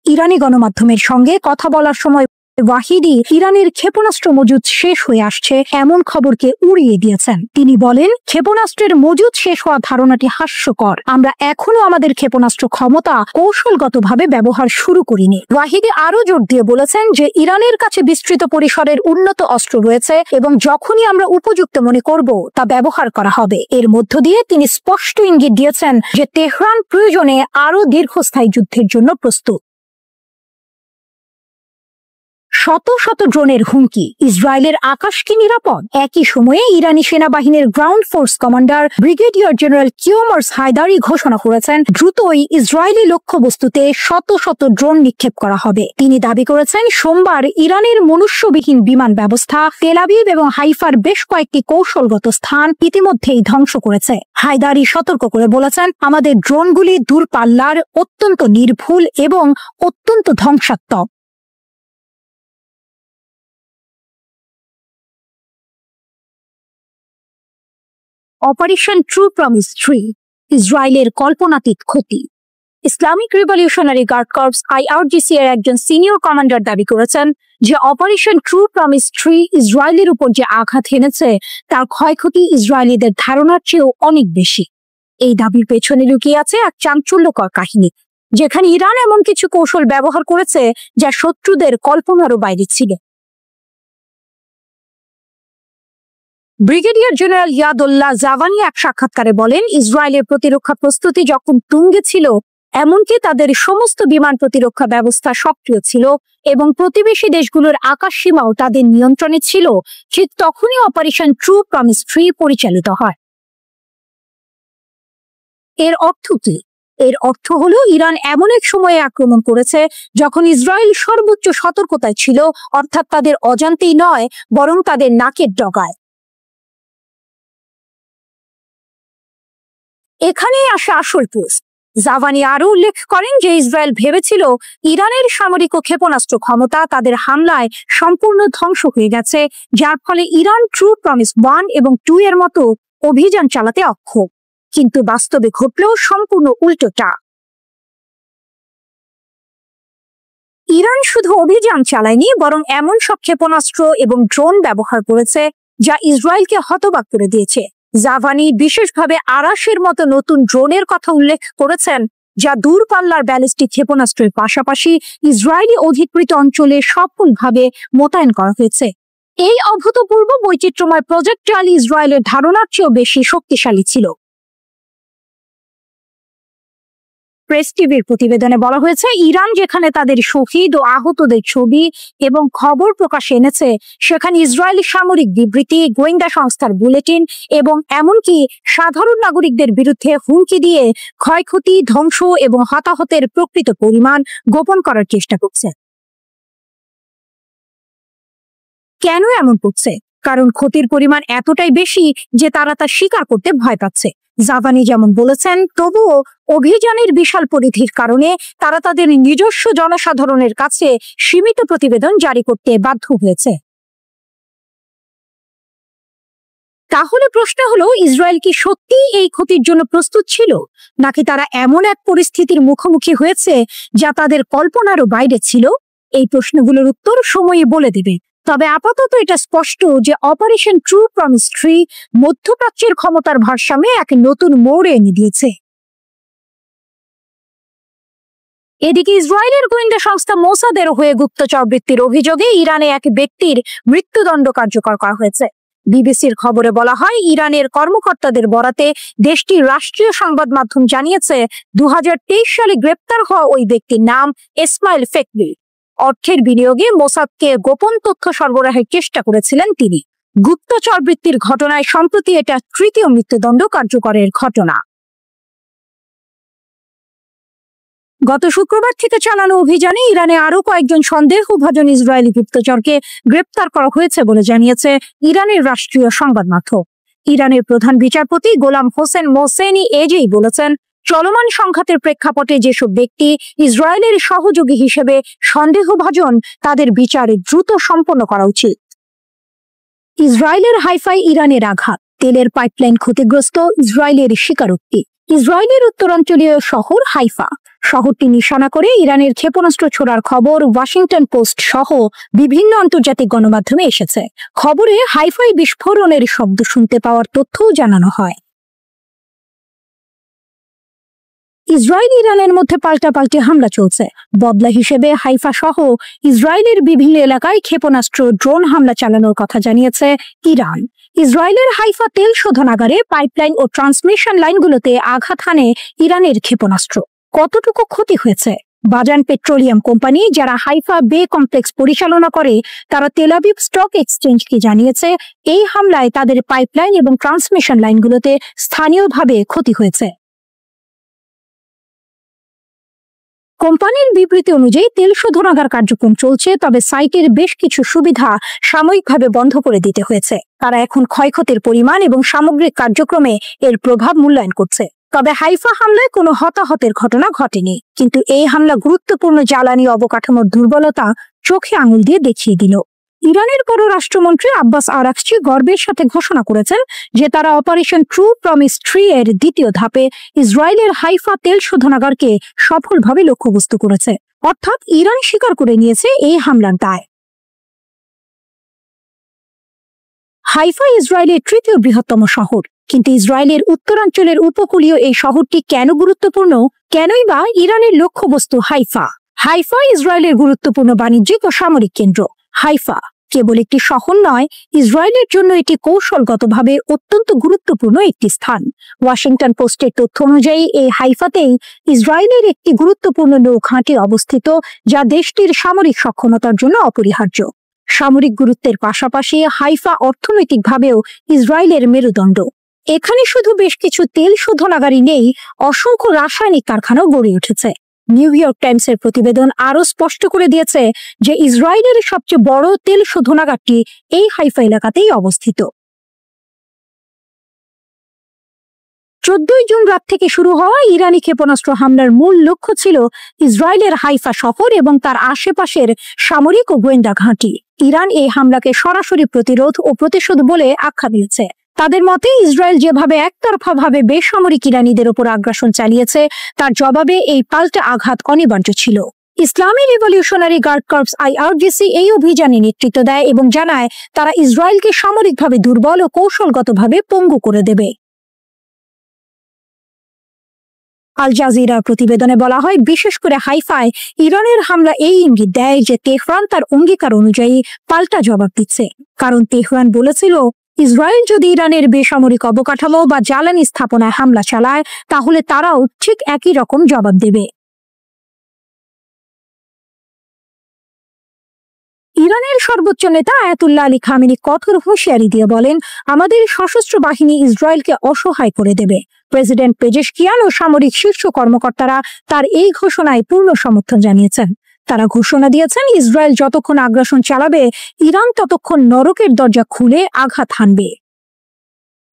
ইরানি গণমাধ্যমের সঙ্গে কথা বলার সময় ওয়াহিদি ইরানের ক্ষেপণাস্ত্র মজুদ শেষ হয়ে আসছে এমন খবরকে উড়িয়ে দিয়েছেন। তিনি বলেন, ক্ষেপণাস্ত্রের মজুদ শেষ হওয়া ধারণাটি হাস্যকর। আমরা এখনো আমাদের ক্ষেপণাস্ত্র ক্ষমতা কৌশলগতভাবে ব্যবহার শুরু করিনি। ওয়াহিদি আরো জোর দিয়ে বলেছেন যে ইরানের কাছে বিস্তৃত পরিসরের উন্নত অস্ত্র রয়েছে এবং যখনই আমরা উপযুক্ত মনে করব তা ব্যবহার করা হবে। এর মধ্য দিয়ে তিনি স্পষ্ট ইঙ্গিত দিয়েছেন যে তেহরান প্রয়োজনে আরো দীর্ঘস্থায়ী যুদ্ধের জন্য প্রস্তুত। শত শত ড্রোনের হুমকি, ইসরায়েলের আকাশ কি নিরাপদ? একই সময়ে ইরানি সেনাবাহিনীর ground force commander brigadier general Kiumars Heydari ঘোষণা করেছেন, দ্রুতই ইসরায়েলি লক্ষ্যবস্তুতে শত শত ড্রোন নিক্ষেপ করা হবে। তিনি দাবি করেছেন, সোমবার ইরানের মনুষ্যবিহীন বিমান ব্যবস্থা তেল আবিব এবং হাইফার বেশ কয়েকটি কৌশলগত স্থান ইতিমধ্যেই ধ্বংস করেছে। হায়দারি সতর্ক করে বলেছেন, আমাদের ড্রোনগুলি দূরপাল্লার, অত্যন্ত নির্ভুল এবং অত্যন্ত ধ্বংসাত্মক। অপারেশন ট্রু প্রমিস 3, ইসরায়েলের কল্পনাতীত ক্ষতি। Islamic revolutionary guard corps IRGC এর একজন সিনিয়র কমান্ডার দাবি করেছেন যে অপারেশন ট্রু প্রমিস 3 ইসরায়েলের উপর যে আঘাত হেনেছে তার ক্ষয়ক্ষতি ইসরায়েলিদের ধারণার চেয়েও অনেক বেশি। এই দাবির পেছনে লুকিয়ে আছে এক চাঞ্চল্যকর কাহিনী, যেখানে ইরান এমন কিছু কৌশল ব্যবহার করেছে যা শত্রুদের কল্পনারও বাইরে ছিল। ব্রিগেডিয়ার জেনারেল ইয়াদুল্লাহ জাভানি এক সাক্ষাৎকারে বলেন, ইসরায়েলের প্রতিরক্ষা প্রস্তুতি যখন তুঙ্গে ছিল, এমনকি তাদের সমস্ত বিমান প্রতিরক্ষা ব্যবস্থা সক্রিয় ছিল এবং প্রতিবেশী দেশগুলোর আকাশ সীমাও তাদের নিয়ন্ত্রণে ছিল, ঠিক তখনই অপারেশন ট্রু প্রমিস 3 পরিচালিত হয়। এর অর্থ কি? এর অর্থ হলো ইরান এমন এক সময়ে আক্রমণ করেছে যখন ইসরায়েল সর্বোচ্চ সতর্কতায় ছিল, অর্থাৎ তাদের অজান্তেই নয়, বরং তাদের নাকের ডগায়। এখানেই আসে আসল টুইস্ট। জাভানি আরো উল্লেখ করেন যে ইসরায়েল ভেবেছিল ইরানের সামরিক ও ক্ষেপণাস্ত্র ক্ষমতা তাদের হামলায় সম্পূর্ণ ধ্বংস হয়ে গেছে, যার ফলে ইরান ট্রু প্রমিস 1 এবং 2 এর মতো অভিযান চালাতে অক্ষম। কিন্তু বাস্তবে ঘটল সম্পূর্ণ উল্টোটা। ইরান শুধু অভিযান চালায়নি, বরং এমন সব ক্ষেপণাস্ত্র এবং ড্রোন ব্যবহার করেছে যা ইসরায়েলকে হতবাক করে দিয়েছে। জাভানি বিশেষভাবে আরাশের মতো নতুন ড্রোনের কথা উল্লেখ করেছেন, যা দূরপাল্লার ব্যালিস্টিক ক্ষেপণাস্ত্রের পাশাপাশি ইসরায়েলি অধিকৃত অঞ্চলে সফলভাবে মোতায়েন করা হয়েছে। এই অভূতপূর্ব বৈচিত্র্যময় প্রজেক্টাইল ইসরায়েলের ধারণার চেয়েও বেশি শক্তিশালী ছিল। প্রেস টিভির প্রতিবেদনে বলা হয়েছে, ইরান যেখানে তাদের শহীদ ও আহতদের ছবি এবং খবর প্রকাশে এনেছে, সেখানে ইসরায়েলি সামরিক বিবৃতি, গোয়েন্দা সংস্থার বুলেটিন এবং এমনকি সাধারণ নাগরিকদের বিরুদ্ধে হুমকি দিয়ে ক্ষয়ক্ষতি, ধ্বংস এবং হতাহতের প্রকৃত পরিমাণ গোপন করার চেষ্টা করছে। কেন এমন করছে? কারণ ক্ষতির পরিমাণ এতটাই বেশি যে তারা তা স্বীকার করতে ভয় পাচ্ছে। জাভানি যেমন বলেছেন, তবুও অভিযানের বিশাল পরিধির কারণে তারা তাদের নিজস্ব জনসাধারণের কাছে সীমিত প্রতিবেদন জারি করতে বাধ্য হয়েছে। তাহলে প্রশ্ন হলো, ইসরায়েল কি সত্যিই এই ক্ষতির জন্য প্রস্তুত ছিল, নাকি তারা এমন এক পরিস্থিতির মুখোমুখি হয়েছে যা তাদের কল্পনারও বাইরে ছিল? এই প্রশ্নগুলোর উত্তর সময়ই বলে দেবে। তবে আপাতত এটা স্পষ্ট যে অপারেশন ট্রু প্রমিস 3 মধ্যপ্রাচ্যের ক্ষমতার ভারসাম্যে এক নতুন মোড় এনে দিয়েছে। এদিকে ইসরায়েলের গোয়েন্দা সংস্থা মোসাদের হয়ে গুপ্তচর বৃত্তির অভিযোগে ইরানে এক ব্যক্তির মৃত্যুদণ্ড কার্যকর করা হয়েছে। বিবিসির খবরে বলা হয়, ইরানের কর্মকর্তাদের বরাতে দেশটির রাষ্ট্রীয় সংবাদ মাধ্যম জানিয়েছে 2023 সালে গ্রেপ্তার হওয়া ওই ব্যক্তির নাম ইসমাইল ফেকবি। অর্থের বিনিয়োগে মোসাদকে গোপন তথ্য সরবরাহের চেষ্টা করেছিলেন তিনি। গুপ্তচর বৃত্তির ঘটনায় সম্প্রতি এটা তৃতীয় মৃত্যুদণ্ড কার্যকরের ঘটনা। গত শুক্রবার থেকে চালানো অভিযানে ইরানে আরো কয়েকজন সন্দেহভাজন ইসরায়েলি গুপ্তচরকে গ্রেপ্তার করা হয়েছে বলে জানিয়েছে ইরানের রাষ্ট্রীয় সংবাদ মাধ্যম। ইরানের প্রধান বিচারপতি গোলাম হোসেন মোহসেনি এজেই বলেছেন, চলমান সংঘাতের প্রেক্ষাপটে যেসব ব্যক্তি ইসরায়েলের সহযোগী হিসেবে সন্দেহভাজন তাদের বিচার দ্রুত সম্পন্ন করা উচিত। ইসরায়েলের হাইফায় ইরানের আঘাত, তেলের পাইপলাইন ক্ষতিগ্রস্ত, ইসরায়েলের স্বীকারোক্তি। ইসরায়েলের উত্তরাঞ্চলীয় শহর হাইফা শহরটি নিশানা করে ইরানের ক্ষেপণাস্ত্র ছোড়ার খবর ওয়াশিংটন পোস্ট সহ বিভিন্ন আন্তর্জাতিক গণমাধ্যমে এসেছে। খবরে হাইফায় বিস্ফোরণের শব্দ শুনতে পাওয়ার তথ্যও জানানো হয়। ইসরায়েল ইরানের মধ্যে পাল্টাপাল্টি হামলা চলছে। বদলা হিসেবে হাইফা সহ ইসরায়েলের বিভিন্ন এলাকায় ক্ষেপণাস্ত্র, ড্রোন হামলা চালানোর কথা জানিয়েছে ইরান। ইসরায়েলের হাইফা তেল শোধনাগারে পাইপলাইন ও ট্রান্সমিশন লাইনগুলোতে আঘাত হানে ইরানের ক্ষেপণাস্ত্র। কতটুকু ক্ষতি হয়েছে? বাজান পেট্রোলিয়াম কোম্পানি, যারা হাইফা বে কমপ্লেক্স পরিচালনা করে, তারা তেল আবিব স্টক এক্সচেঞ্জকে জানিয়েছে এই হামলায় তাদের পাইপলাইন এবং ট্রান্সমিশন লাইনগুলোতে স্থানীয়ভাবে ক্ষতি হয়েছে। কোম্পানির বিবৃতি অনুযায়ী তেল শোধনাগার কার্যক্রম চলছে, তবে সাইটের বেশ কিছু সুবিধা সাময়িকভাবে বন্ধ করে দিতে হয়েছে। তারা এখন ক্ষয়ক্ষতির পরিমাণ এবং সামগ্রিক কার্যক্রমে এর প্রভাব মূল্যায়ন করছে। তবে হাইফা হামলায় কোনো হতাহতের ঘটনা ঘটেনি, কিন্তু এই হামলা গুরুত্বপূর্ণ জ্বালানি অবকাঠামোর দুর্বলতা চোখে আঙুল দিয়ে দেখিয়ে দিল। ইরানের পররাষ্ট্রমন্ত্রী আব্বাস আরাকচি গর্বের সাথে ঘোষণা করেছেন যে তারা অপারেশন ট্রু প্রমিস 3 এর দ্বিতীয় ধাপে ইসরায়েলের হাইফা তেল শোধনাগারকে সফলভাবে লক্ষ্যবস্তু করেছে। অর্থাৎ ইরান স্বীকার করে নিয়েছে এই হামলার দায়। হাইফা ইসরায়েলের তৃতীয় বৃহত্তম শহর, কিন্তু ইসরায়েলের উত্তরাঞ্চলের উপকূলীয় এই শহরটি কেন গুরুত্বপূর্ণ? কেনই বা ইরানের লক্ষ্যবস্তু হাইফা? হাইফা ইসরায়েলের গুরুত্বপূর্ণ বাণিজ্যিক ও সামরিক কেন্দ্র। হাইফা কেবল একটি শহর নয়, ইসরায়েলের জন্য এটি কৌশলগতভাবে অত্যন্ত গুরুত্বপূর্ণ একটি স্থান। ওয়াশিংটন পোস্টের তথ্য অনুযায়ী এই হাইফাতেই ইসরায়েলের একটি গুরুত্বপূর্ণ নৌঘাঁটি অবস্থিত, যা দেশটির সামরিক সক্ষমতার জন্য অপরিহার্য। সামরিক গুরুত্বের পাশাপাশি হাইফা অর্থনৈতিকভাবেও ইসরায়েলের মেরুদণ্ড। এখানে শুধু বেশ কিছু তেল শোধনাগারই নেই, অসংখ্য রাসায়নিক কারখানাও গড়ে উঠেছে। নিউ ইয়র্ক টাইমসের প্রতিবেদন আরো স্পষ্ট করে দিয়েছে যে ইসরায়েলের সবচেয়ে বড় তেল শোধনাগারটি এই হাইফা এলাকাতেই অবস্থিত। 14 জুন রাত থেকে শুরু হওয়া ইরানি ক্ষেপণাস্ত্র হামলার মূল লক্ষ্য ছিল ইসরায়েলের হাইফা শহর এবং তার আশেপাশের সামরিক ও গোয়েন্দা ঘাঁটি। ইরান এই হামলাকে সরাসরি প্রতিরোধ ও প্রতিশোধ বলে আখ্যা দিয়েছে। তাদের মতে ইসরায়েল যেভাবে একতরফাভাবে বেসামরিক ইরানিদের উপর আগ্রাসন চালিয়েছে, তার জবাবে এই পাল্টা আঘাত অনিবার্য ছিল। ইসলামী রিভলিউশনারি গার্ড কর্পস IRGC এই অভিযানে নেতৃত্ব দেয় এবং জানায় তারা ইসরায়েলকে সামরিকভাবে দুর্বল ও কৌশলগতভাবে পঙ্গু করে দেবে। আল জাজিরার প্রতিবেদনে বলা হয়, বিশেষ করে হাইফায় ইরানের হামলা এই ইঙ্গিত দেয় যে তেহরান তার অঙ্গীকার অনুযায়ী পাল্টা জবাব দিচ্ছে। কারণ তেহরান বলেছিল, ইসরায়েল যদি ইরানের বেসামরিক অবকাঠামো বা জ্বালানি স্থাপনায় হামলা চালায়, তাহলে তারাও ঠিক একই রকম জবাব দেবে। ইরানের সর্বোচ্চ নেতা আয়াতুল্লাহ আলী খামেনি কঠোর হুঁশিয়ারি দিয়ে বলেন, আমাদের সশস্ত্র বাহিনী ইসরায়েলকে অসহায় করে দেবে। প্রেসিডেন্ট পেজেশকিয়ান ও সামরিক শীর্ষ কর্মকর্তারা তার এই ঘোষণায় পূর্ণ সমর্থন জানিয়েছেন। তারা ঘোষণা দিয়েছেন, ইসরায়েল যতক্ষণ আগ্রাসন চালাবে, ইরান ততক্ষণ নরকের দরজা খুলে আঘাত হানবে।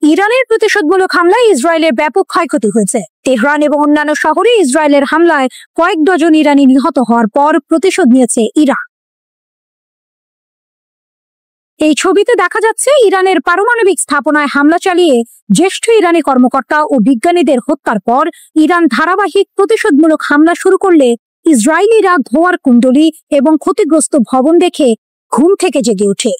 ইরানের প্রতিশোধমূলক হামলায় ইসরায়েলের ব্যাপক ক্ষয়ক্ষতি হয়েছে। তেহরান এবং অন্যান্য শহরে ইসরায়েলের হামলায় কয়েক ডজন ইরানি নিহত হওয়ার পর প্রতিশোধ নিয়েছে ইরান। এই ছবিতে দেখা যাচ্ছে ইরানের পারমাণবিক স্থাপনায় হামলা চালিয়ে জ্যেষ্ঠ ইরানি কর্মকর্তা ও বিজ্ঞানীদের হত্যার পর ইরান ধারাবাহিক প্রতিশোধমূলক হামলা শুরু করলে ইসরায়েলিরা ধোঁয়ার কুণ্ডলী এবং ক্ষতিগ্রস্ত ভবন দেখে ঘুম থেকে জেগে ওঠে।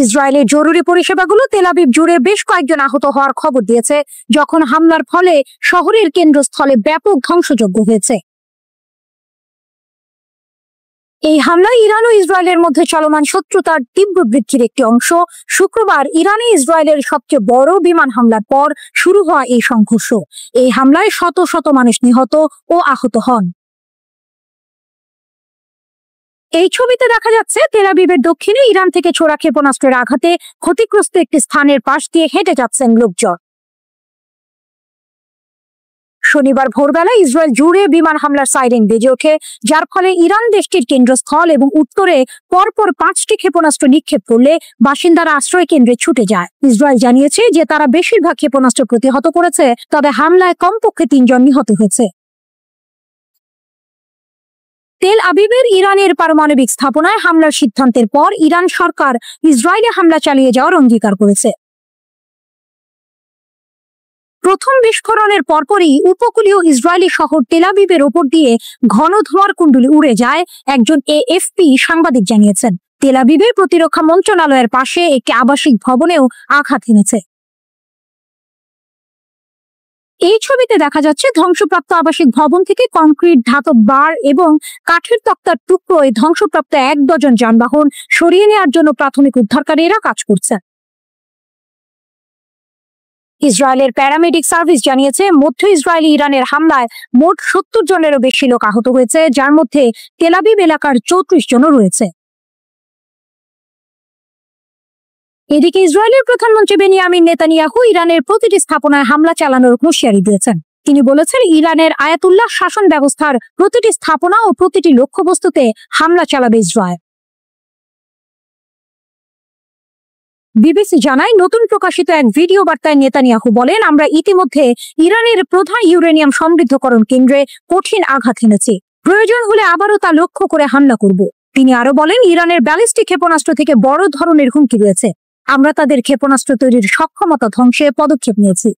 ইসরায়েলের জরুরি পরিষেবাগুলো তেল আবিব জুড়ে বেশ কয়েকজন আহত হওয়ার খবর দিয়েছে, যখন হামলার ফলে শহরের কেন্দ্রস্থলে ব্যাপক ধ্বংসযজ্ঞ হয়েছে। এই হামলায় ইরান ও ইসরায়েলের মধ্যে চলমান শত্রুতার তীব্র বৃদ্ধির একটি অংশ। শুক্রবার ইরানে ইসরায়েলের সবচেয়ে বড় বিমান হামলার পর শুরু হওয়া এই সংঘর্ষ। এই হামলায় শত শত মানুষ নিহত ও আহত হন। এই ছবিতে দেখা যাচ্ছে তেল আবিবের দক্ষিণে ইরান থেকে ছোড়া ক্ষেপণাস্ত্রের আঘাতে ক্ষতিগ্রস্ত একটি স্থানের পাশ দিয়ে হেঁটে যাচ্ছেন লোকজন। শনিবার ভোরবেলা ইসরায়েল জুড়ে বিমান হামলার সাইরেন বেজে ওঠে, যার ফলে ইরান দেশটির কেন্দ্রস্থল এবং উত্তরে পরপর 5টি ক্ষেপণাস্ত্র নিক্ষেপ করলে বাসিন্দারা আশ্রয় কেন্দ্রে ছুটে যায়। ইসরায়েল জানিয়েছে যে তারা বেশিরভাগ ক্ষেপণাস্ত্র প্রতিহত করেছে, তবে হামলায় কমপক্ষে 3 জন নিহত হয়েছে। তেল আবিবের ইরানের পারমাণবিক স্থাপনায় হামলার সিদ্ধান্তের পর ইরান সরকার ইসরায়েলে হামলা চালিয়ে যাওয়ার অঙ্গীকার করেছে। প্রথম বিস্ফোরণের পরপরই উপকূলীয় ইসরায়েলি শহর তেল আবিবের ওপর দিয়ে ঘন ধোঁয়ার কুণ্ডলী উড়ে যায়, একজন এএফপি সাংবাদিক জানিয়েছেন। তেল আবিবের প্রতিরক্ষা মন্ত্রণালয়ের পাশে একটি আবাসিক ভবনেও আঘাত এনেছে। এই ছবিতে দেখা যাচ্ছে ধ্বংসপ্রাপ্ত আবাসিক ভবন থেকে কংক্রিট, ধাতব বার এবং কাঠের তক্তার টুকরোয় ধ্বংসপ্রাপ্ত 1 ডজন যানবাহন সরিয়ে নেওয়ার জন্য প্রাথমিক উদ্ধারকারীরা কাজ করছে। ইসরায়েলের প্যারামেডিক সার্ভিস জানিয়েছে, মধ্য ইসরায়েলি ইরানের হামলায় মোট 70 জনেরও বেশি লোক আহত হয়েছে, যার মধ্যে তেল আবিব এলাকার 34 জনও রয়েছে। এদিকে ইসরায়েলের প্রধানমন্ত্রী বেনিয়ামিন নেতানিয়াহু ইরানের প্রতিটি স্থাপনায় হামলা চালানোর হুঁশিয়ারি দিয়েছেন। তিনি বলেছেন, ইরানের আয়াতুল্লাহ শাসন ব্যবস্থার প্রতিটি স্থাপনা ও প্রতিটি লক্ষ্যবস্তুতে হামলা চালাবে ইসরায়েল। বিবিসি জানায়, নতুন প্রকাশিত এক ভিডিও বার্তায় নেতানিয়াহু বলেন, আমরা ইতিমধ্যে ইরানের প্রধান ইউরেনিয়াম সমৃদ্ধকরণ কেন্দ্রে কঠিন আঘাত এনেছি। প্রয়োজন হলে আবারও তা লক্ষ্য করে হামলা করব। তিনি আরো বলেন, ইরানের ব্যালিস্টিক ক্ষেপণাস্ত্র থেকে বড় ধরনের হুমকি রয়েছে। আমরা তাদের ক্ষেপণাস্ত্র তৈরির সক্ষমতা ধ্বংসে পদক্ষেপ নিয়েছি।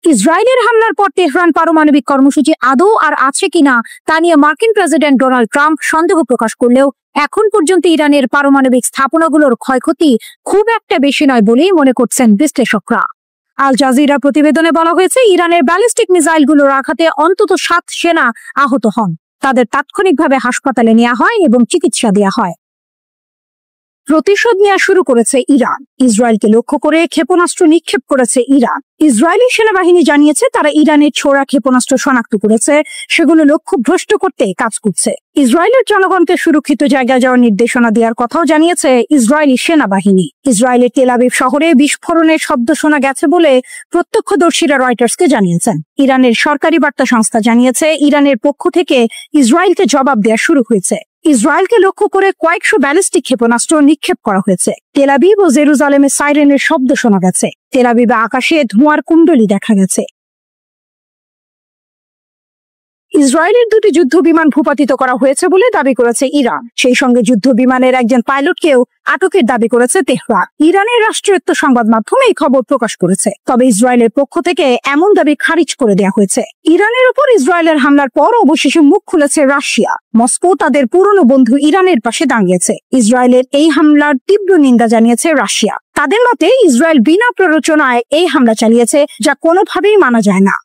ইসরায়েলের হামলার পর তেহরান পারমাণবিক কর্মসূচি আদৌ আর আছে কিনা তা নিয়ে মার্কিন প্রেসিডেন্ট ডোনাল্ড ট্রাম্প সন্দেহ প্রকাশ করলেও এখন পর্যন্ত ইরানের পারমাণবিক স্থাপনাগুলোর ক্ষয়ক্ষতি খুব একটা বেশি নয় বলেই মনে করছেন বিশ্লেষকরা। আল জাজিরা প্রতিবেদনে বলা হয়েছে, ইরানের ব্যালিস্টিক মিসাইলগুলোর আঘাতে অন্তত 7 সেনা আহত হন। তাদের তাৎক্ষণিকভাবে হাসপাতালে নেওয়া হয় এবং চিকিৎসা দেওয়া হয়। প্রতিশোধ নেওয়া শুরু করেছে ইরান। ইসরায়েলকে লক্ষ্য করে ক্ষেপণাস্ত্র নিক্ষেপ করেছে ইরান। ইসরায়েলি সেনাবাহিনী জানিয়েছে, তারা ইরানের ছোড়া ক্ষেপণাস্ত্র শনাক্ত করেছে, সেগুলো লক্ষ্য ভ্রষ্ট করতে কাজ করছে। ইসরায়েলের জনগণকে সুরক্ষিত জায়গায় যাওয়ার নির্দেশনা দেওয়ার কথাও জানিয়েছে ইসরায়েলি সেনাবাহিনী। ইসরায়েলের তেল আবিব শহরে বিস্ফোরণের শব্দ শোনা গেছে বলে প্রত্যক্ষদর্শীরা রয়টার্সকে জানিয়েছেন। ইরানের সরকারি বার্তা সংস্থা জানিয়েছে, ইরানের পক্ষ থেকে ইসরায়েলকে জবাব দেওয়া শুরু হয়েছে। ইসরায়েলকে লক্ষ্য করে কয়েকশো ব্যালিস্টিক ক্ষেপণাস্ত্র নিক্ষেপ করা হয়েছে। তেল আবিব ও জেরুজালেমে সাইরেনের শব্দ শোনা গেছে। তেল আবিবে আকাশে ধোঁয়ার কুণ্ডলী দেখা গেছে। ইসরায়েলের 2টি যুদ্ধ বিমান ভূপাতিত করা হয়েছে বলে দাবি করেছে ইরান। সেই সঙ্গে যুদ্ধ বিমানের একজন পাইলটকেও আটকের দাবি করেছে তেহরান। ইরানের রাষ্ট্রায়ত্ত সংবাদ মাধ্যমে এই খবর প্রকাশ করেছে, তবে ইসরায়েলের পক্ষ থেকে এমন দাবি খারিজ করে দেওয়া হয়েছে। ইরানের উপর ইসরায়েলের হামলার পর অবশেষে মুখ খুলেছে রাশিয়া। মস্কো তাদের পুরনো বন্ধু ইরানের পাশে দাঁড়িয়েছে। ইসরায়েলের এই হামলার তীব্র নিন্দা জানিয়েছে রাশিয়া। তাদের মতে, ইসরায়েল বিনা প্ররোচনায় এই হামলা চালিয়েছে, যা কোনোভাবেই মানা যায় না।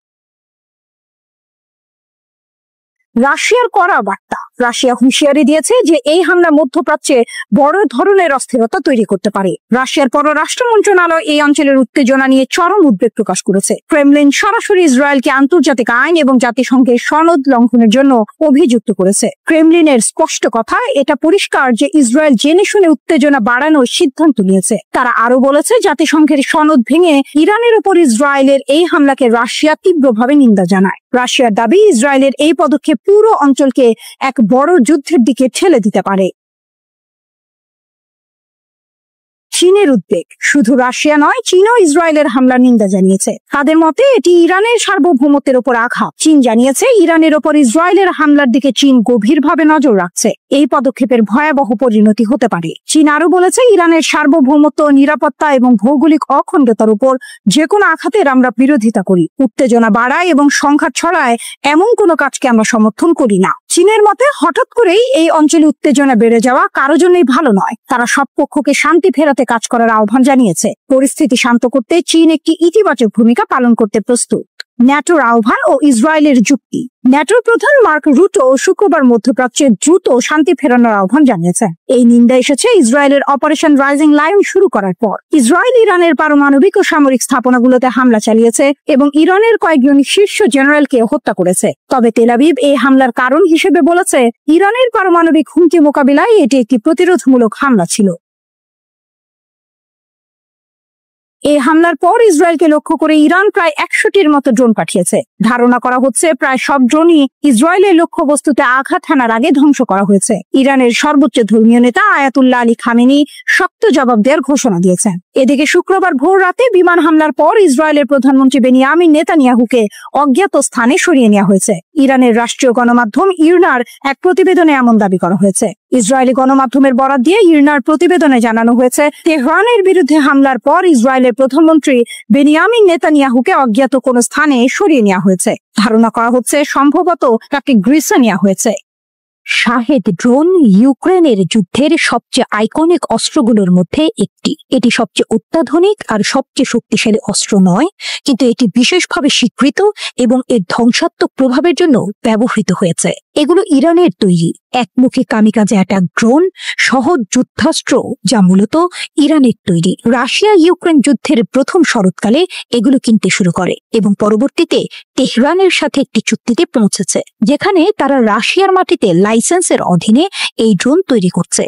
রাশিয়ার কড়া বার্তা। রাশিয়া হুঁশিয়ারি দিয়েছে যে এই হামলা মধ্যপ্রাচ্যে বড় ধরনের অস্থিরতা তৈরি করতে পারে। রাশিয়ার পররাষ্ট্র মন্ত্রণালয় এই অঞ্চলের উত্তেজনা নিয়ে চরম উদ্বেগ প্রকাশ করেছে। ক্রেমলিন সরাসরি ইসরায়েলকে আন্তর্জাতিক আইন এবং জাতিসংঘের সনদ লঙ্ঘনের জন্য অভিযুক্ত করেছে। ক্রেমলিনের স্পষ্ট কথা, এটা পরিষ্কার যে ইসরায়েল জেনে শুনে উত্তেজনা বাড়ানোর সিদ্ধান্ত নিয়েছে। তারা আরো বলেছে, জাতিসংঘের সনদ ভেঙে ইরানের উপর ইসরায়েলের এই হামলাকে রাশিয়া তীব্রভাবে নিন্দা জানায়। রাশিয়ার দাবি, ইসরায়েলের এই পদক্ষেপ পুরো অঞ্চলকে এক বড় যুদ্ধের দিকে ঠেলে দিতে পারে। চীনের উদ্বেগ। শুধু রাশিয়া নয়, চীনও ইসরায়েলের হামলার নিন্দা জানিয়েছে। তাদের মতে এটি ইরানের সার্বভৌমত্বের উপর আঘাত। চীন জানিয়েছে, ইরানের উপর ইসরায়েলের হামলার দিকে চীন গভীরভাবে নজর রাখছে। এই পদক্ষেপের ভয়াবহ পরিণতি হতে পারে। চীন আরো বলেছে, ইরানের সার্বভৌমত্ব, নিরাপত্তা এবং ভৌগোলিক অখণ্ডতার উপর যে কোনো আঘাতের আমরা বিরোধিতা করি। উত্তেজনা বাড়ায় এবং সংঘাত ছড়ায় এমন কোনো কাজকে আমরা সমর্থন করি না। চীনের মতে হঠাৎ করেই এই অঞ্চলে উত্তেজনা বেড়ে যাওয়া কারো জন্যই ভালো নয়। তারা সব পক্ষকে শান্তি ফেরাতে কাজ করার আহ্বান জানিয়েছে। পরিস্থিতি শান্ত করতে চীন একটি ইতিবাচক ভূমিকা পালন করতে প্রস্তুত। ন্যাটোর আহ্বান ও ইসরায়েলের যুক্তি। ন্যাটোর প্রধান মার্ক রুটো শুক্রবার মধ্যপ্রাচ্যে দ্রুত শান্তি ফেরানোর আহ্বান জানিয়েছেন। এই নিন্দা এসেছে ইসরায়েলের অপারেশন রাইজিং লায়ন শুরু করার পর। ইসরায়েল ইরানের পারমাণবিক ও সামরিক স্থাপনাগুলোতে হামলা চালিয়েছে এবং ইরানের কয়েকজন শীর্ষ জেনারেলকে হত্যা করেছে। তবে তেল আবিব এই হামলার কারণ হিসেবে বলেছে, ইরানের পারমাণবিক হুমকি মোকাবিলায় এটি একটি প্রতিরোধমূলক হামলা ছিল। এই হামলার পর ইসরায়েলকে লক্ষ্য করে ইরান প্রায় 100টির মতো ড্রোন পাঠিয়েছে। ধারণা করা হচ্ছে প্রায় সব ড্রোনই ইসরায়েলের লক্ষ্যবস্তুতে আঘাত হানার আগে ধ্বংস করা হয়েছে। ইরানের সর্বোচ্চ ধর্মীয় নেতা আয়াতুল্লাহ আলী খামেনি শক্ত জবাব দেওয়ার ঘোষণা দিয়েছেন। এদিকে শুক্রবার ভোর রাতে বিমান হামলার পর ইসরায়েলের প্রধানমন্ত্রী বেনিয়ামিন নেতানিয়াহুকে অজ্ঞাত স্থানে সরিয়ে নেওয়া হয়েছে। ইরানের রাষ্ট্রীয় গণমাধ্যম ইরনার এক প্রতিবেদনে এমন দাবি করা হয়েছে। ইসরায়েলি গণমাধ্যমের বরাত দিয়ে ইরনার প্রতিবেদনে জানানো হয়েছে, তেহরানের বিরুদ্ধে হামলার পর ইসরায়েলের প্রধানমন্ত্রী বেনিয়ামিন নেতানিয়াহুকে অজ্ঞাত কোন স্থানে সরিয়ে নেওয়া হয়েছে। ধারণা করা হচ্ছে সম্ভবত তাকে গ্রিসে নেওয়া হয়েছে। শাহেদ ড্রোন ইউক্রেনের যুদ্ধের সবচেয়ে আইকনিক অস্ত্রগুলোর মধ্যে একটি। এটি সবচেয়ে অত্যাধুনিক আর সবচেয়ে শক্তিশালী অস্ত্র নয়, কিন্তু এটি বিশেষভাবে স্বীকৃত এবং এর ধ্বংসাত্মক প্রভাবের জন্য ব্যবহৃত হয়েছে। এগুলো ইরানের তৈরি একমুখী কামিকাজে অ্যাটাক ড্রোন, সহজ যুদ্ধাস্ত্র যা মূলত ইরানের তৈরি। রাশিয়া ইউক্রেন যুদ্ধের প্রথম শরৎকালে এগুলো কিনতে শুরু করে এবং পরবর্তীতে তেহরানের সাথে একটি চুক্তিতে পৌঁছেছে, যেখানে তারা রাশিয়ার মাটিতে লাইসেন্সের অধীনে এই ড্রোন তৈরি করছে।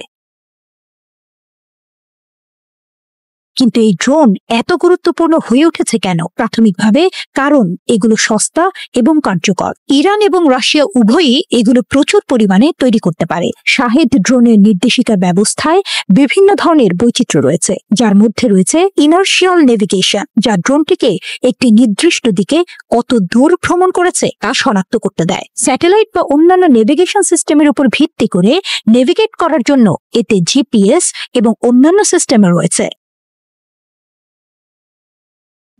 কিন্তু এই ড্রোন এত গুরুত্বপূর্ণ হয়ে উঠেছে কেন? প্রাথমিকভাবে কারণ এগুলো সস্তা এবং কার্যকর। ইরান এবং রাশিয়া উভয়ই এগুলো প্রচুর পরিমাণে তৈরি করতে পারে। শাহেদ ড্রোনের নির্দেশিকা ব্যবস্থায় বিভিন্ন ধরনের বৈচিত্র্য রয়েছে, যার মধ্যে রয়েছে ইনার্শিয়াল নেভিগেশন, যা ড্রোনটিকে একটি নির্দিষ্ট দিকে কত দূর ভ্রমণ করেছে তা শনাক্ত করতে দেয়। স্যাটেলাইট বা অন্যান্য নেভিগেশন সিস্টেমের উপর ভিত্তি করে নেভিগেট করার জন্য এতে জিপিএস এবং অন্যান্য সিস্টেমে রয়েছে।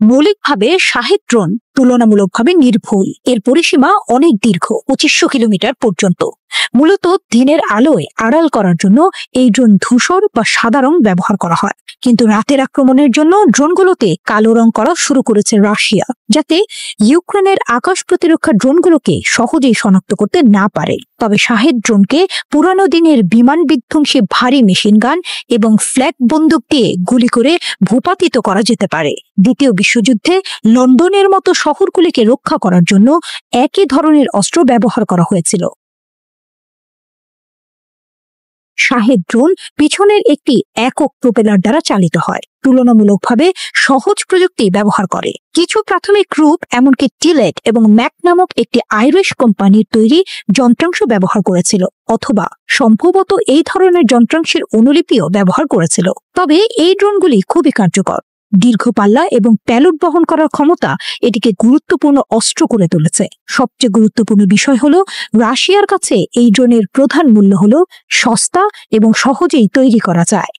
মৌলিকভাবে শাহেদ ড্রোন তুলনামূলকভাবে নির্ভুল। এর পরিসীমা অনেক দীর্ঘ, 2500 কিলোমিটার পর্যন্ত। মূলত দিনের আলোয় আড়াল করার জন্য এই ড্রোন ধূসর বা সাদা রং ব্যবহার করা হয়, কিন্তু রাতের আক্রমণের জন্য ড্রোনগুলোতে কালো রং করা শুরু করেছে রাশিয়া, যাতে ইউক্রেনের আকাশ প্রতিরক্ষা ড্রোনগুলোকে সহজেই শনাক্ত করতে না পারে। তবে শাহেদ ড্রোনকে পুরানো দিনের বিমান বিধ্বংসী ভারী মেশিনগান এবং ফ্ল্যাগ বন্দুক দিয়ে গুলি করে ভূপাতিত করা যেতে পারে। দ্বিতীয় বিশ্বযুদ্ধে লন্ডনের মতো শহরগুলিকে রক্ষা করার জন্য একই ধরনের অস্ত্র ব্যবহার করা হয়েছিল। শাহেদ ড্রোন পিছনের একটি একক প্রোপেলার দ্বারা চালিত হয়, তুলনামূলকভাবে সহজ প্রযুক্তি ব্যবহার করে। কিছু প্রাথমিক রূপ এমনকি টিলেট এবং ম্যাক নামক একটি আইরিশ কোম্পানির তৈরি যন্ত্রাংশ ব্যবহার করেছিল, অথবা সম্ভবত এই ধরনের যন্ত্রাংশের অনুলিপিও ব্যবহার করেছিল। তবে এই ড্রোনগুলি খুবই কার্যকর। দীর্ঘ পাল্লা এবং প্যালোড বহন করার ক্ষমতা এটিকে গুরুত্বপূর্ণ অস্ত্র করে তুলেছে। সবচেয়ে গুরুত্বপূর্ণ বিষয় হলো, রাশিয়ার কাছে এই ড্রোনের প্রধান মূল্য হলো সস্তা এবং সহজেই তৈরি করা যায়।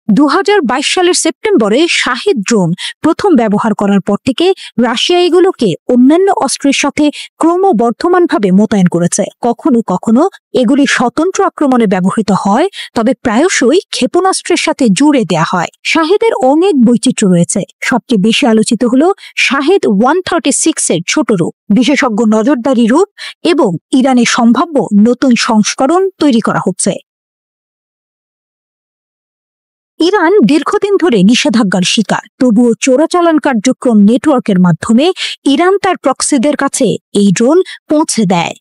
2022 সালের সেপ্টেম্বরে শাহেদ ড্রোন প্রথম ব্যবহার করার পর থেকে রাশিয়া এগুলোকে অন্যান্য অস্ত্রের সাথে ক্রমবর্ধমানভাবে মোতায়েন করেছে। কখনো কখনো এগুলি স্বতন্ত্র আক্রমণে ব্যবহৃত হয়, তবে প্রায়শই ক্ষেপণাস্ত্রের সাথে জুড়ে দেয়া হয়। শাহেদের অনেক বৈচিত্র্য রয়েছে। সবচেয়ে বেশি আলোচিত হলো শাহেদ 136 এর ছোট রূপ, বিশেষজ্ঞ নজরদারি রূপ এবং ইরানের সম্ভাব্য নতুন সংস্করণ তৈরি করা হচ্ছে। ইরান দীর্ঘদিন ধরে নিষেধাজ্ঞার শিকার, তবুও চোরাচালান কার্যক্রম নেটওয়ার্কের মাধ্যমে ইরান তার প্রক্সিদের কাছে এই ড্রোন পৌঁছে দেয়।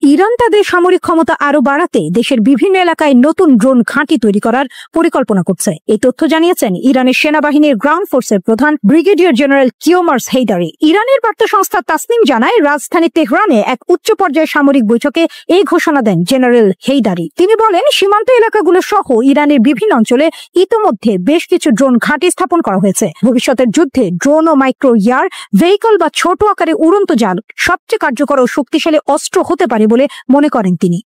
ইরান তাদের সামরিক ক্ষমতা আরো বাড়াতে দেশের বিভিন্ন এলাকায় নতুন ড্রোন ঘাঁটি তৈরি করার পরিকল্পনা করছে। এই তথ্য জানিয়েছেন ইরানের সেনাবাহিনীর গ্রাউন্ড ফোর্সের প্রধান ব্রিগেডিয়ার জেনারেল কিওমার্স হেইদারি। ইরানের বার্তা সংস্থা তাসনিম জানায়, রাজধানী তেহরানে এক উচ্চ পর্যায়ের সামরিক বৈঠকে এই ঘোষণা দেন জেনারেল হেইদারি। তিনি বলেন, সীমান্ত এলাকাগুলো সহ ইরানের বিভিন্ন অঞ্চলে ইতোমধ্যে বেশ কিছু ড্রোন ঘাঁটি স্থাপন করা হয়েছে। ভবিষ্যতের যুদ্ধে ড্রোন ও মাইক্রো ইয়ার ভেহিকল বা ছোট আকারে উড়ন্ত জাল সবচেয়ে কার্যকর ও শক্তিশালী অস্ত্র হতে পারে বলে মনে করেন তিনি।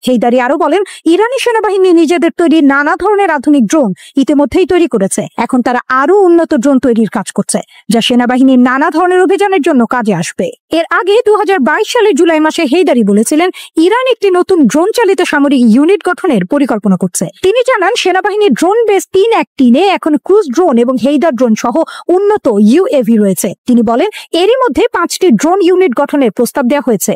হেইদারি আরো বলেন, ইরানি সেনাবাহিনী নিজেদের তৈরি নানা ধরনের আধুনিক ড্রোন ইতিমধ্যেই তৈরি করেছে। এখন তারা আরো উন্নত ড্রোন তৈরির কাজ করছে, যা সেনাবাহিনীর নানা ধরনের অভিযানের জন্য কাজে আসবে। এর আগে 2022 সালের জুলাই মাসে হেইদারি বলেছিলেন, ইরান একটি নতুন ড্রোন চালিত সামরিক ইউনিট গঠনের পরিকল্পনা করছে। তিনি জানান, সেনাবাহিনীর ড্রোন বেস 3-1-3-এ এখন ক্রুজ ড্রোন এবং হেইদার ড্রোন সহ উন্নত ইউএভি রয়েছে। তিনি বলেন, এরই মধ্যে 5টি ড্রোন ইউনিট গঠনের প্রস্তাব দেওয়া হয়েছে।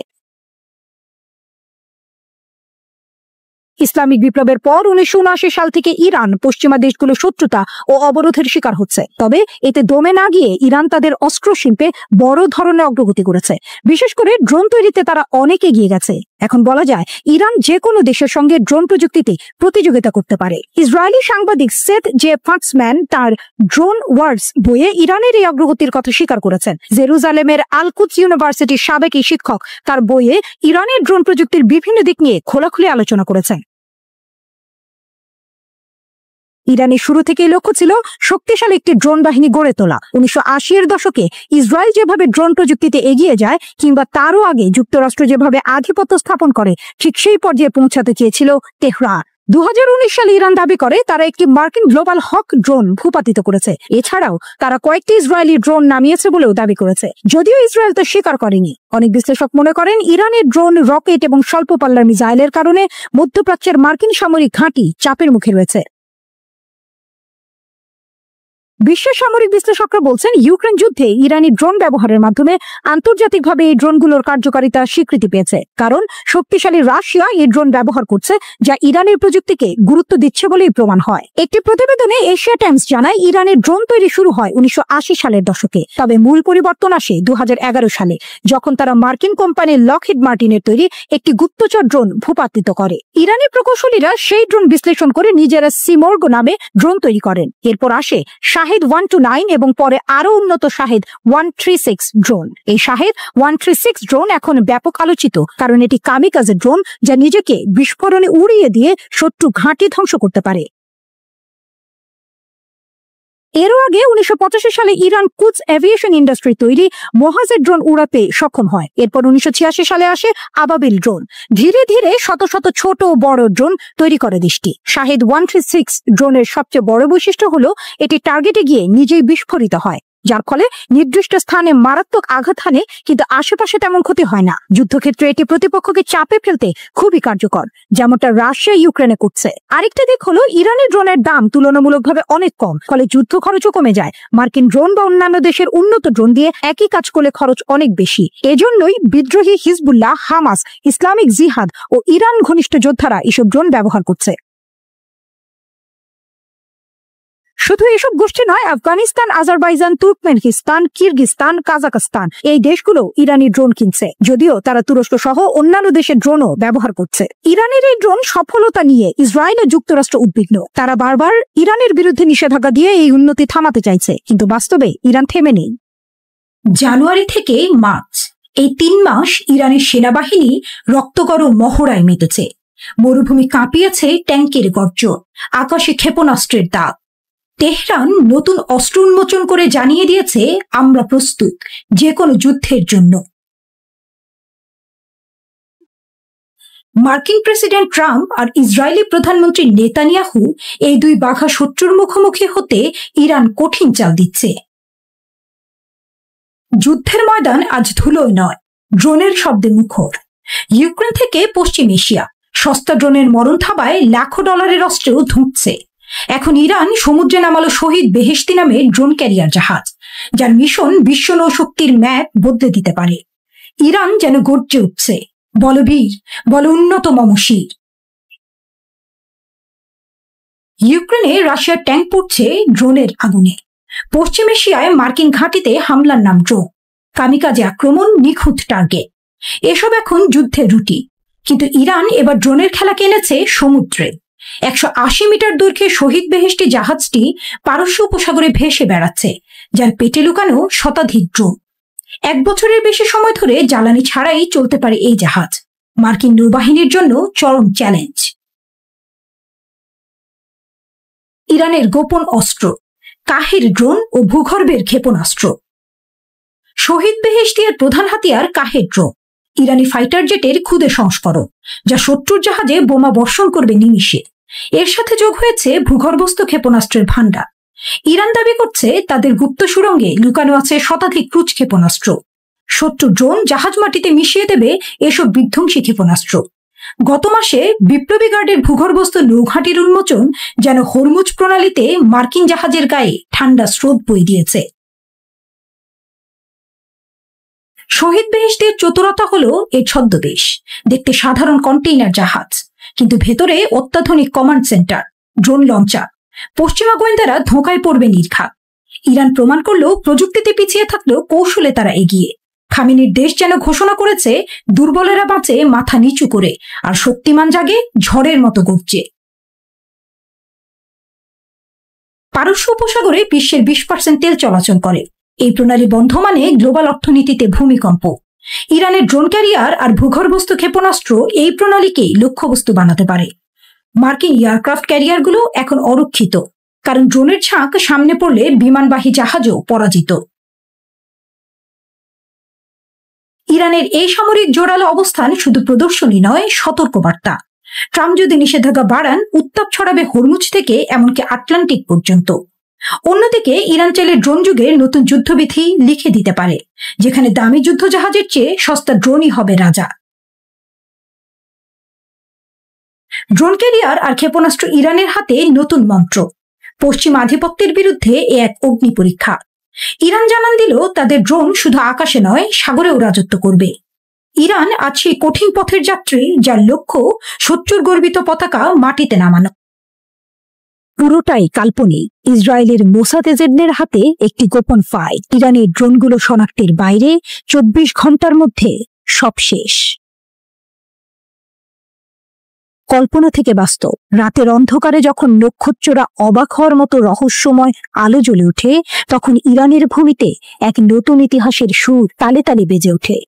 ইসলামিক বিপ্লবের পর 1979 সাল থেকে ইরান পশ্চিমা দেশগুলোর শত্রুতা ও অবরোধের শিকার হচ্ছে। তবে এতে দমে না গিয়ে ইরান তাদের অস্ত্র শিল্পে বড় ধরনের অগ্রগতি করেছে। বিশেষ করে ড্রোন তৈরিতে তারা অনেক এগিয়ে গেছে। এখন বলা যায়, ইরান যে কোনো দেশের সঙ্গে ড্রোন প্রযুক্তিতে প্রতিযোগিতা করতে পারে। ইসরায়েলি সাংবাদিক সেথ জে ফাক্সম্যান তার ড্রোন ওয়ার্স বইয়ে ইরানের এই অগ্রগতির কথা স্বীকার করেছেন। জেরুজালেমের আল কুদস ইউনিভার্সিটির সাবেক এই শিক্ষক তার বইয়ে ইরানের ড্রোন প্রযুক্তির বিভিন্ন দিক নিয়ে খোলাখুলি আলোচনা করেছেন। ইরানের শুরু থেকেই লক্ষ্য ছিল শক্তিশালী একটি ড্রোন বাহিনী গড়ে তোলা। 1980-এর দশকে ইসরায়েল যেভাবে ড্রোন প্রযুক্তিতে এগিয়ে যায়, কিংবা তারও আগে যুক্তরাষ্ট্র যেভাবে আধিপত্য স্থাপন করে, ঠিক সেই পর্যায়ে পৌঁছাতে চেয়েছিল তেহরান। 2019 সালে ইরান দাবি করে তারা একটি মার্কিন গ্লোবাল হক ড্রোন ভূপাতিত করেছে। এছাড়াও তারা কয়েকটি ইসরায়েলি ড্রোন নামিয়েছে বলেও দাবি করেছে, যদিও ইসরায়েল তা স্বীকার করেনি। অনেক বিশ্লেষক মনে করেন, ইরানের ড্রোন, রকেট এবং স্বল্প পাল্লার মিসাইলের কারণে মধ্যপ্রাচ্যের মার্কিন সামরিক ঘাঁটি চাপের মুখে রয়েছে। বিশ্বের সামরিক বিশ্লেষকরা বলছেন, ইউক্রেন যুদ্ধে ইরানি ড্রোন ব্যবহারের মাধ্যমে আন্তর্জাতিকভাবে এই ড্রোনগুলোর কার্যকারিতা স্বীকৃতি পেয়েছে, কারণ শক্তিশালী রাশিয়া এই ড্রোন ব্যবহার করছে, যা ইরানের প্রযুক্তিকে গুরুত্ব দিচ্ছে বলেই প্রমাণ হয়। একটি প্রতিবেদনে এশিয়া টাইমস জানায়, ইরানের ড্রোন তৈরি শুরু হয় 1980 সালের দশকে। তবে মূল পরিবর্তন আসে 2011 সালে, যখন তারা মার্কিন কোম্পানি লকহিড মার্টিনের তৈরি একটি গুপ্তচর ড্রোন ভূপাতিত করে। ইরানি প্রকৌশলীরা সেই ড্রোন বিশ্লেষণ করে নিজেরা সিমোর্গ নামে ড্রোন তৈরি করেন। এরপর আসে শাহেদ 129 এবং পরে আরো উন্নত শাহেদ 136 ড্রোন। এই শাহেদ 136 ড্রোন এখন ব্যাপক আলোচিত, কারণ এটি কামিকাজে ড্রোন, যা নিজেকে বিস্ফোরণে উড়িয়ে দিয়ে শত্রু ঘাঁটি ধ্বংস করতে পারে। এরও আগে 1985 সালে ইরান কুদস এভিয়েশন ইন্ডাস্ট্রি তৈরি মোহাজের ড্রোন উড়াতে সক্ষম হয়। এরপর 1986 সালে আসে আবাবিল ড্রোন। ধীরে ধীরে শত শত ছোট ও বড় ড্রোন তৈরি করে দেশটি। শাহেদ 136 ড্রোনের সবচেয়ে বড় বৈশিষ্ট্য হলো এটি টার্গেটে গিয়ে নিজেই বিস্ফোরিত হয়, যার ফলে নির্দিষ্ট স্থানে মারাত্মক আঘাত হানে, কিন্তু আশেপাশে তেমন ক্ষতি হয় না। যুদ্ধক্ষেত্রে এটি প্রতিপক্ষকে চাপে ফেলতে খুবই কার্যকর, যেমনটা রাশিয়া ইউক্রেনে করছে। আরেকটা দিক হলো, ইরানের ড্রোনের দাম তুলনামূলকভাবে অনেক কম, ফলে যুদ্ধ খরচও কমে যায়। মার্কিন ড্রোন বা অন্যান্য দেশের উন্নত ড্রোন দিয়ে একই কাজ করলে খরচ অনেক বেশি। এজন্যই বিদ্রোহী হিজবুল্লাহ, হামাস, ইসলামিক জিহাদ ও ইরান ঘনিষ্ঠ যোদ্ধারা এসব ড্রোন ব্যবহার করছে। শুধু এসব গোষ্ঠী নয়, Afghanistan, Azerbaijan, Turkmenistan, Kyrgyzstan, Kazakhstan এই দেশগুলো ইরানি ড্রোন কিনছে, যদিও তারা তুরস্ক সহ অন্যান্য দেশের ড্রোনও ব্যবহার করছে। ইরানের এই ড্রোন সফলতা নিয়ে ইসরায়েল ও যুক্তরাষ্ট্র উদ্বিগ্ন। তারা বারবার ইরানের বিরুদ্ধে নিষেধাজ্ঞা দিয়ে এই উন্নতি থামাতে চাইছে, কিন্তু বাস্তবে ইরান থেমে নেই। জানুয়ারি থেকে মার্চ এই 3 মাস ইরানের সেনাবাহিনী রক্তগরম মহড়ায় মেতেছে। মরুভূমি কাঁপিয়েছে ট্যাঙ্কের গর্জন, আকাশে ক্ষেপণাস্ত্রের দাগ। তেহরান নতুন অস্ত্র উন্মোচন করে জানিয়ে দিয়েছে, আমরা প্রস্তুত যে কোনো যুদ্ধের জন্য। মার্কিন প্রেসিডেন্ট ট্রাম্প আর ইসরায়েলি প্রধানমন্ত্রী নেতানিয়াহু এই দুই বাঘা শত্রুর মুখোমুখি হতে ইরান কঠিন চাল দিচ্ছে। যুদ্ধের ময়দান আজ ধুলোয় নয়, ড্রোনের শব্দে মুখর। ইউক্রেন থেকে পশ্চিম এশিয়া সস্তা ড্রোনের মরণ থাবায় লাখো ডলারের অস্ত্রেও ধুঁকছে। এখন ইরান সমুদ্রে নামালো শহীদ বেহেশতি নামে ড্রোন ক্যারিয়ার জাহাজ, যার মিশন বিশ্ব নৌশক্তির ম্যাপ বদলে দিতে পারে। ইরান যেন গর্জে উঠছে, বলবীর, বল উন্নত মমশির। ইউক্রেনে রাশিয়ার ট্যাঙ্ক পড়ছে ড্রোনের আগুনে। পশ্চিম এশিয়ায় মার্কিন ঘাঁটিতে হামলার নাম ড্রোন, কামিকাজে আক্রমণ, নিখুঁত টার্গেট। এসব এখন যুদ্ধের রুটি। কিন্তু ইরান এবার ড্রোনের খেলা কেনেছে সমুদ্রে। 180 মিটার দৈর্ঘ্যে শহীদ বেহেশতি জাহাজটি পারস্য উপসাগরে ভেসে বেড়াচ্ছে, যার পেটে লুকানো শতাধিক ড্রোন। 1 বছরের বেশি সময় ধরে জ্বালানি ছাড়াই চলতে পারে এই জাহাজ, মার্কিন নৌবাহিনীর জন্য চরম চ্যালেঞ্জ। ইরানের গোপন অস্ত্র, কাহের ড্রোন ও ভূগর্ভের ক্ষেপণাস্ত্র। শহীদ বেহেশতি এর প্রধান হাতিয়ার কাহের ড্রোন। ইরানি ফাইটার জেটের ক্ষুদে সংস্করণ, যা শত্রুর জাহাজে বোমা বর্ষণ করবে নিমিষে। এর সাথে যোগ হয়েছে ভূগর্ভস্থ ক্ষেপণাস্ত্রের ভান্ডার। ইরান দাবি করছে তাদের গুপ্ত সুড়ঙ্গে লুকানো আছে শতাধিক ক্রুজ ক্ষেপণাস্ত্র। শত্রু ড্রোন জাহাজ মাটিতে মিশিয়ে দেবে এসব বিধ্বংসী ক্ষেপণাস্ত্র। গত মাসে বিপ্লবী গার্ডের ভূগর্ভস্থ নৌঘাঁটির উন্মোচন যেন হরমুজ প্রণালীতে মার্কিন জাহাজের গায়ে ঠান্ডা স্রোত বয়ে দিয়েছে। শহীদ বেহেশতের চতুরতা হলো এর ছদ্মবেশ। দেখতে সাধারণ কন্টেইনার জাহাজ, কিন্তু ভেতরে অত্যাধুনিক কমান্ড সেন্টার, ড্রোন লঞ্চার। পশ্চিমা গোয়েন্দারা ধোঁকায় পড়বে নির্ঘাত। ইরান প্রমাণ করলেও প্রযুক্তিতে পিছিয়ে থাকলেও কৌশলে তারা এগিয়ে। খামেনির দেশ যেন ঘোষণা করেছে, দুর্বলেরা বাঁচে মাথা নিচু করে, আর শক্তিমান জাগে ঝড়ের মতো গর্জে। পারস্য উপসাগরে বিশ্বের 20% তেল চলাচল করে। এই প্রণালী বন্ধ মানে গ্লোবাল অর্থনীতিতে ভূমিকম্প। ইরানের ড্রোন ক্যারিয়ার আর ভূগর্ভস্থ ক্ষেপণাস্ত্র এই প্রণালীকে লক্ষ্যবস্তু বানাতে পারে। মার্কিন এয়ারক্রাফট ক্যারিয়ারগুলো এখন অরক্ষিত, কারণ ড্রোনের ঝাঁক সামনে পড়লে বিমানবাহী জাহাজও পরাজিত। ইরানের এই সামরিক জোরালো অবস্থান শুধু প্রদর্শনী নয়, সতর্কবার্তা। ট্রাম্প যদি নিষেধাজ্ঞা বাড়ান, উত্তাপ ছড়াবে হরমুজ থেকে এমনকি আটলান্টিক পর্যন্ত। অন্যদিকে ইরান চাইলে ড্রোন যুগের নতুন যুদ্ধবিধি লিখে দিতে পারে, যেখানে দামি যুদ্ধ জাহাজের চেয়ে সস্তা ড্রোনই হবে রাজা। ড্রোন ক্যারিয়ার আর ক্ষেপণাস্ত্র ইরানের হাতে নতুন মন্ত্র। পশ্চিম আধিপত্যের বিরুদ্ধে এক অগ্নি পরীক্ষা। ইরান জানান দিল তাদের ড্রোন শুধু আকাশে নয়, সাগরেও রাজত্ব করবে। ইরান আজ সেই কঠিন পথের যাত্রী, যার লক্ষ্য শত্রুর গর্বিত পতাকা মাটিতে নামানো। পুরোটাই কাল্পনিক। ইসরায়েলের মোসাদ এজেন্টদের হাতে একটি গোপন ফাইল। ইরানের ড্রোনগুলো শনাক্তের বাইরে, 24 ঘন্টার মধ্যে সব শেষ। কল্পনা থেকে বাস্তব। রাতের অন্ধকারে যখন নক্ষত্ররা অবাক হওয়ার মতো রহস্যময় আলো জ্বলে ওঠে, তখন ইরানের ভূমিতে এক নতুন ইতিহাসের সুর তালে তালে বেজে ওঠে।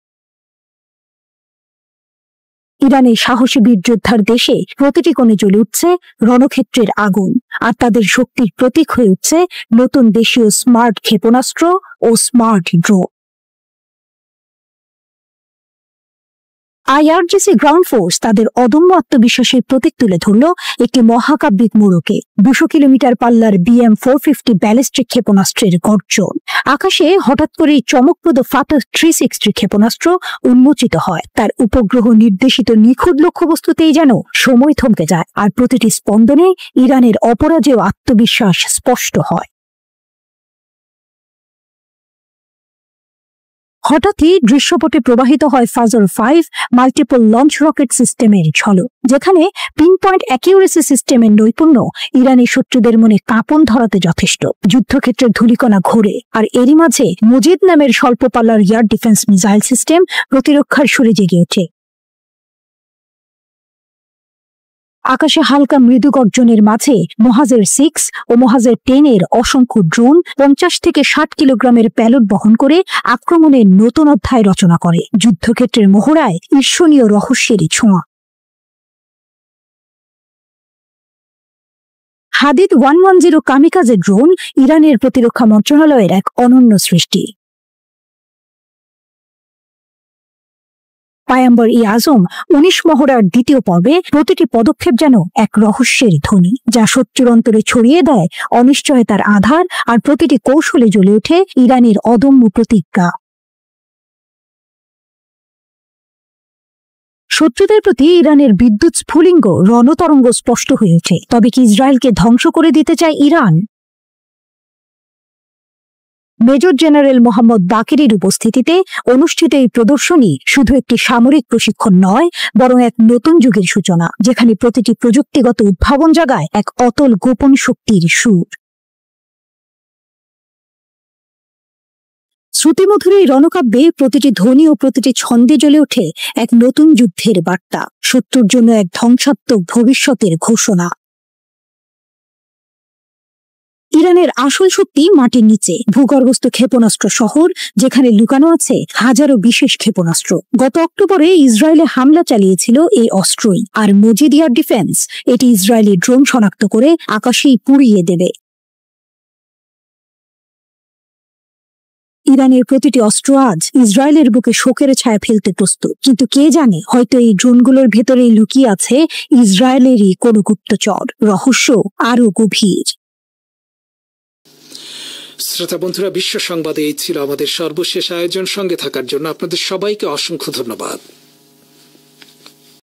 ইরানের সাহসী বীর যোদ্ধার দেশে প্রতিটি কোণে জ্বলে উঠছে রণক্ষেত্রের আগুন, আর তাদের শক্তির প্রতীক হয়ে উঠছে নতুন দেশীয় স্মার্ট ক্ষেপণাস্ত্র ও smart drone. IRGC ground force তাদের অদম্য আত্মবিশ্বাসের প্রতীক তুলে ধরল একটি মহাকাব্যিক মোড়কে। 200 কিলোমিটার পাল্লার BM-450 ব্যালিস্টিক ক্ষেপণাস্ত্রের গর্জন। আকাশে হঠাৎ করে চমকপ্রদ ফাতাহ 360 ক্ষেপণাস্ত্র উন্মোচিত হয়। তার উপগ্রহ নির্দেশিত নিখুঁত লক্ষ্যবস্তুতেই যেন সময় থমকে যায়, আর প্রতিটি স্পন্দনে ইরানের অপরাজেয় আত্মবিশ্বাস স্পষ্ট হয়। হঠাৎই দৃশ্যপটে প্রবাহিত হয় ফাজর 5 মাল্টিপল লঞ্চ রকেট সিস্টেমের ঝলক, যেখানে পিন পয়েন্ট অ্যাকিউরেসি সিস্টেমের নৈপুণ্য ইরানি শত্রুদের মনে কাঁপন ধরাতে যথেষ্ট। যুদ্ধক্ষেত্রের ধূলিকণা ঘোরে, আর এরই মাঝে মজিদ নামের স্বল্প পাল্লার এয়ার ডিফেন্স মিসাইল সিস্টেম প্রতিরক্ষার সুরে জেগে ওঠে। আকাশে হালকা মৃদু গর্জনের মাঝে মহাজের 6 ও মহাজের 10 এর অসংখ্য ড্রোন 50 থেকে 60 কিলোগ্রামের প্যালট বহন করে আক্রমণের নতুন অধ্যায় রচনা করে। যুদ্ধক্ষেত্রের মোহরায় ঈর্ষণীয় রহস্যেরই ছোঁয়া। হাদিদ 110 কামিকাজে ড্রোন ইরানের প্রতিরক্ষা মন্ত্রণালয়ের এক অনন্য সৃষ্টি। পায়াম্বর ই আজম 19 মহড়ার দ্বিতীয় পর্বে প্রতিটি পদক্ষেপ যেন এক রহস্যের ধ্বনি, যা শত্রুর অন্তরে ছড়িয়ে দেয় অনিশ্চয়তার আধার, আর প্রতিটি কৌশলে জ্বলে ওঠে ইরানের অদম্য প্রতিজ্ঞা। শত্রুদের প্রতি ইরানের বিদ্যুৎ স্ফুলিঙ্গ রণতরঙ্গ স্পষ্ট হয়ে ওঠে। তবে কি ইসরায়েলকে ধ্বংস করে দিতে চায় ইরান? মেজর জেনারেল মোহাম্মদ বাকেরের উপস্থিতিতে অনুষ্ঠিত এই প্রদর্শনী শুধু একটি সামরিক প্রশিক্ষণ নয়, বরং এক নতুন যুগের সূচনা, যেখানে প্রতিটি প্রযুক্তিগত উদ্ভাবন জাগায় এক অতল গোপন শক্তির সুর। শ্রুতিমধুর এই রণকাব্যে প্রতিটি ধ্বনি ও প্রতিটি ছন্দে জ্বলে ওঠে এক নতুন যুদ্ধের বার্তা, শত্রুর জন্য এক ধ্বংসাত্মক ভবিষ্যতের ঘোষণা। ইরানের আসল শক্তি মাটির নিচে, ভূগর্ভস্থ ক্ষেপণাস্ত্র শহর, যেখানে লুকানো আছে হাজারো বিশেষ ক্ষেপণাস্ত্র। গত অক্টোবরে ইসরায়েলে হামলা চালিয়েছিল এই অস্ত্রই, আর মজিদ এয়ার ডিফেন্স এটি ইসরায়েলি ড্রোন শনাক্ত করে আকাশেই পুড়িয়ে দেবে। ইরানের প্রতিটি অস্ত্র আজ ইসরায়েলের বুকে শোকের ছায়া ফেলতে প্রস্তুত, কিন্তু কে জানে হয়তো এই ড্রোনগুলোর ভেতরেই লুকিয়ে আছে ইসরায়েলেরই কোনো গুপ্তচর, রহস্য আরো গভীর। শ্রোতা বন্ধুরা, বিশ্ব সংবাদে এই ছিল আমাদের সর্বশেষ আয়োজন। সঙ্গে থাকার জন্য আপনাদের সবাইকে অসংখ্য ধন্যবাদ।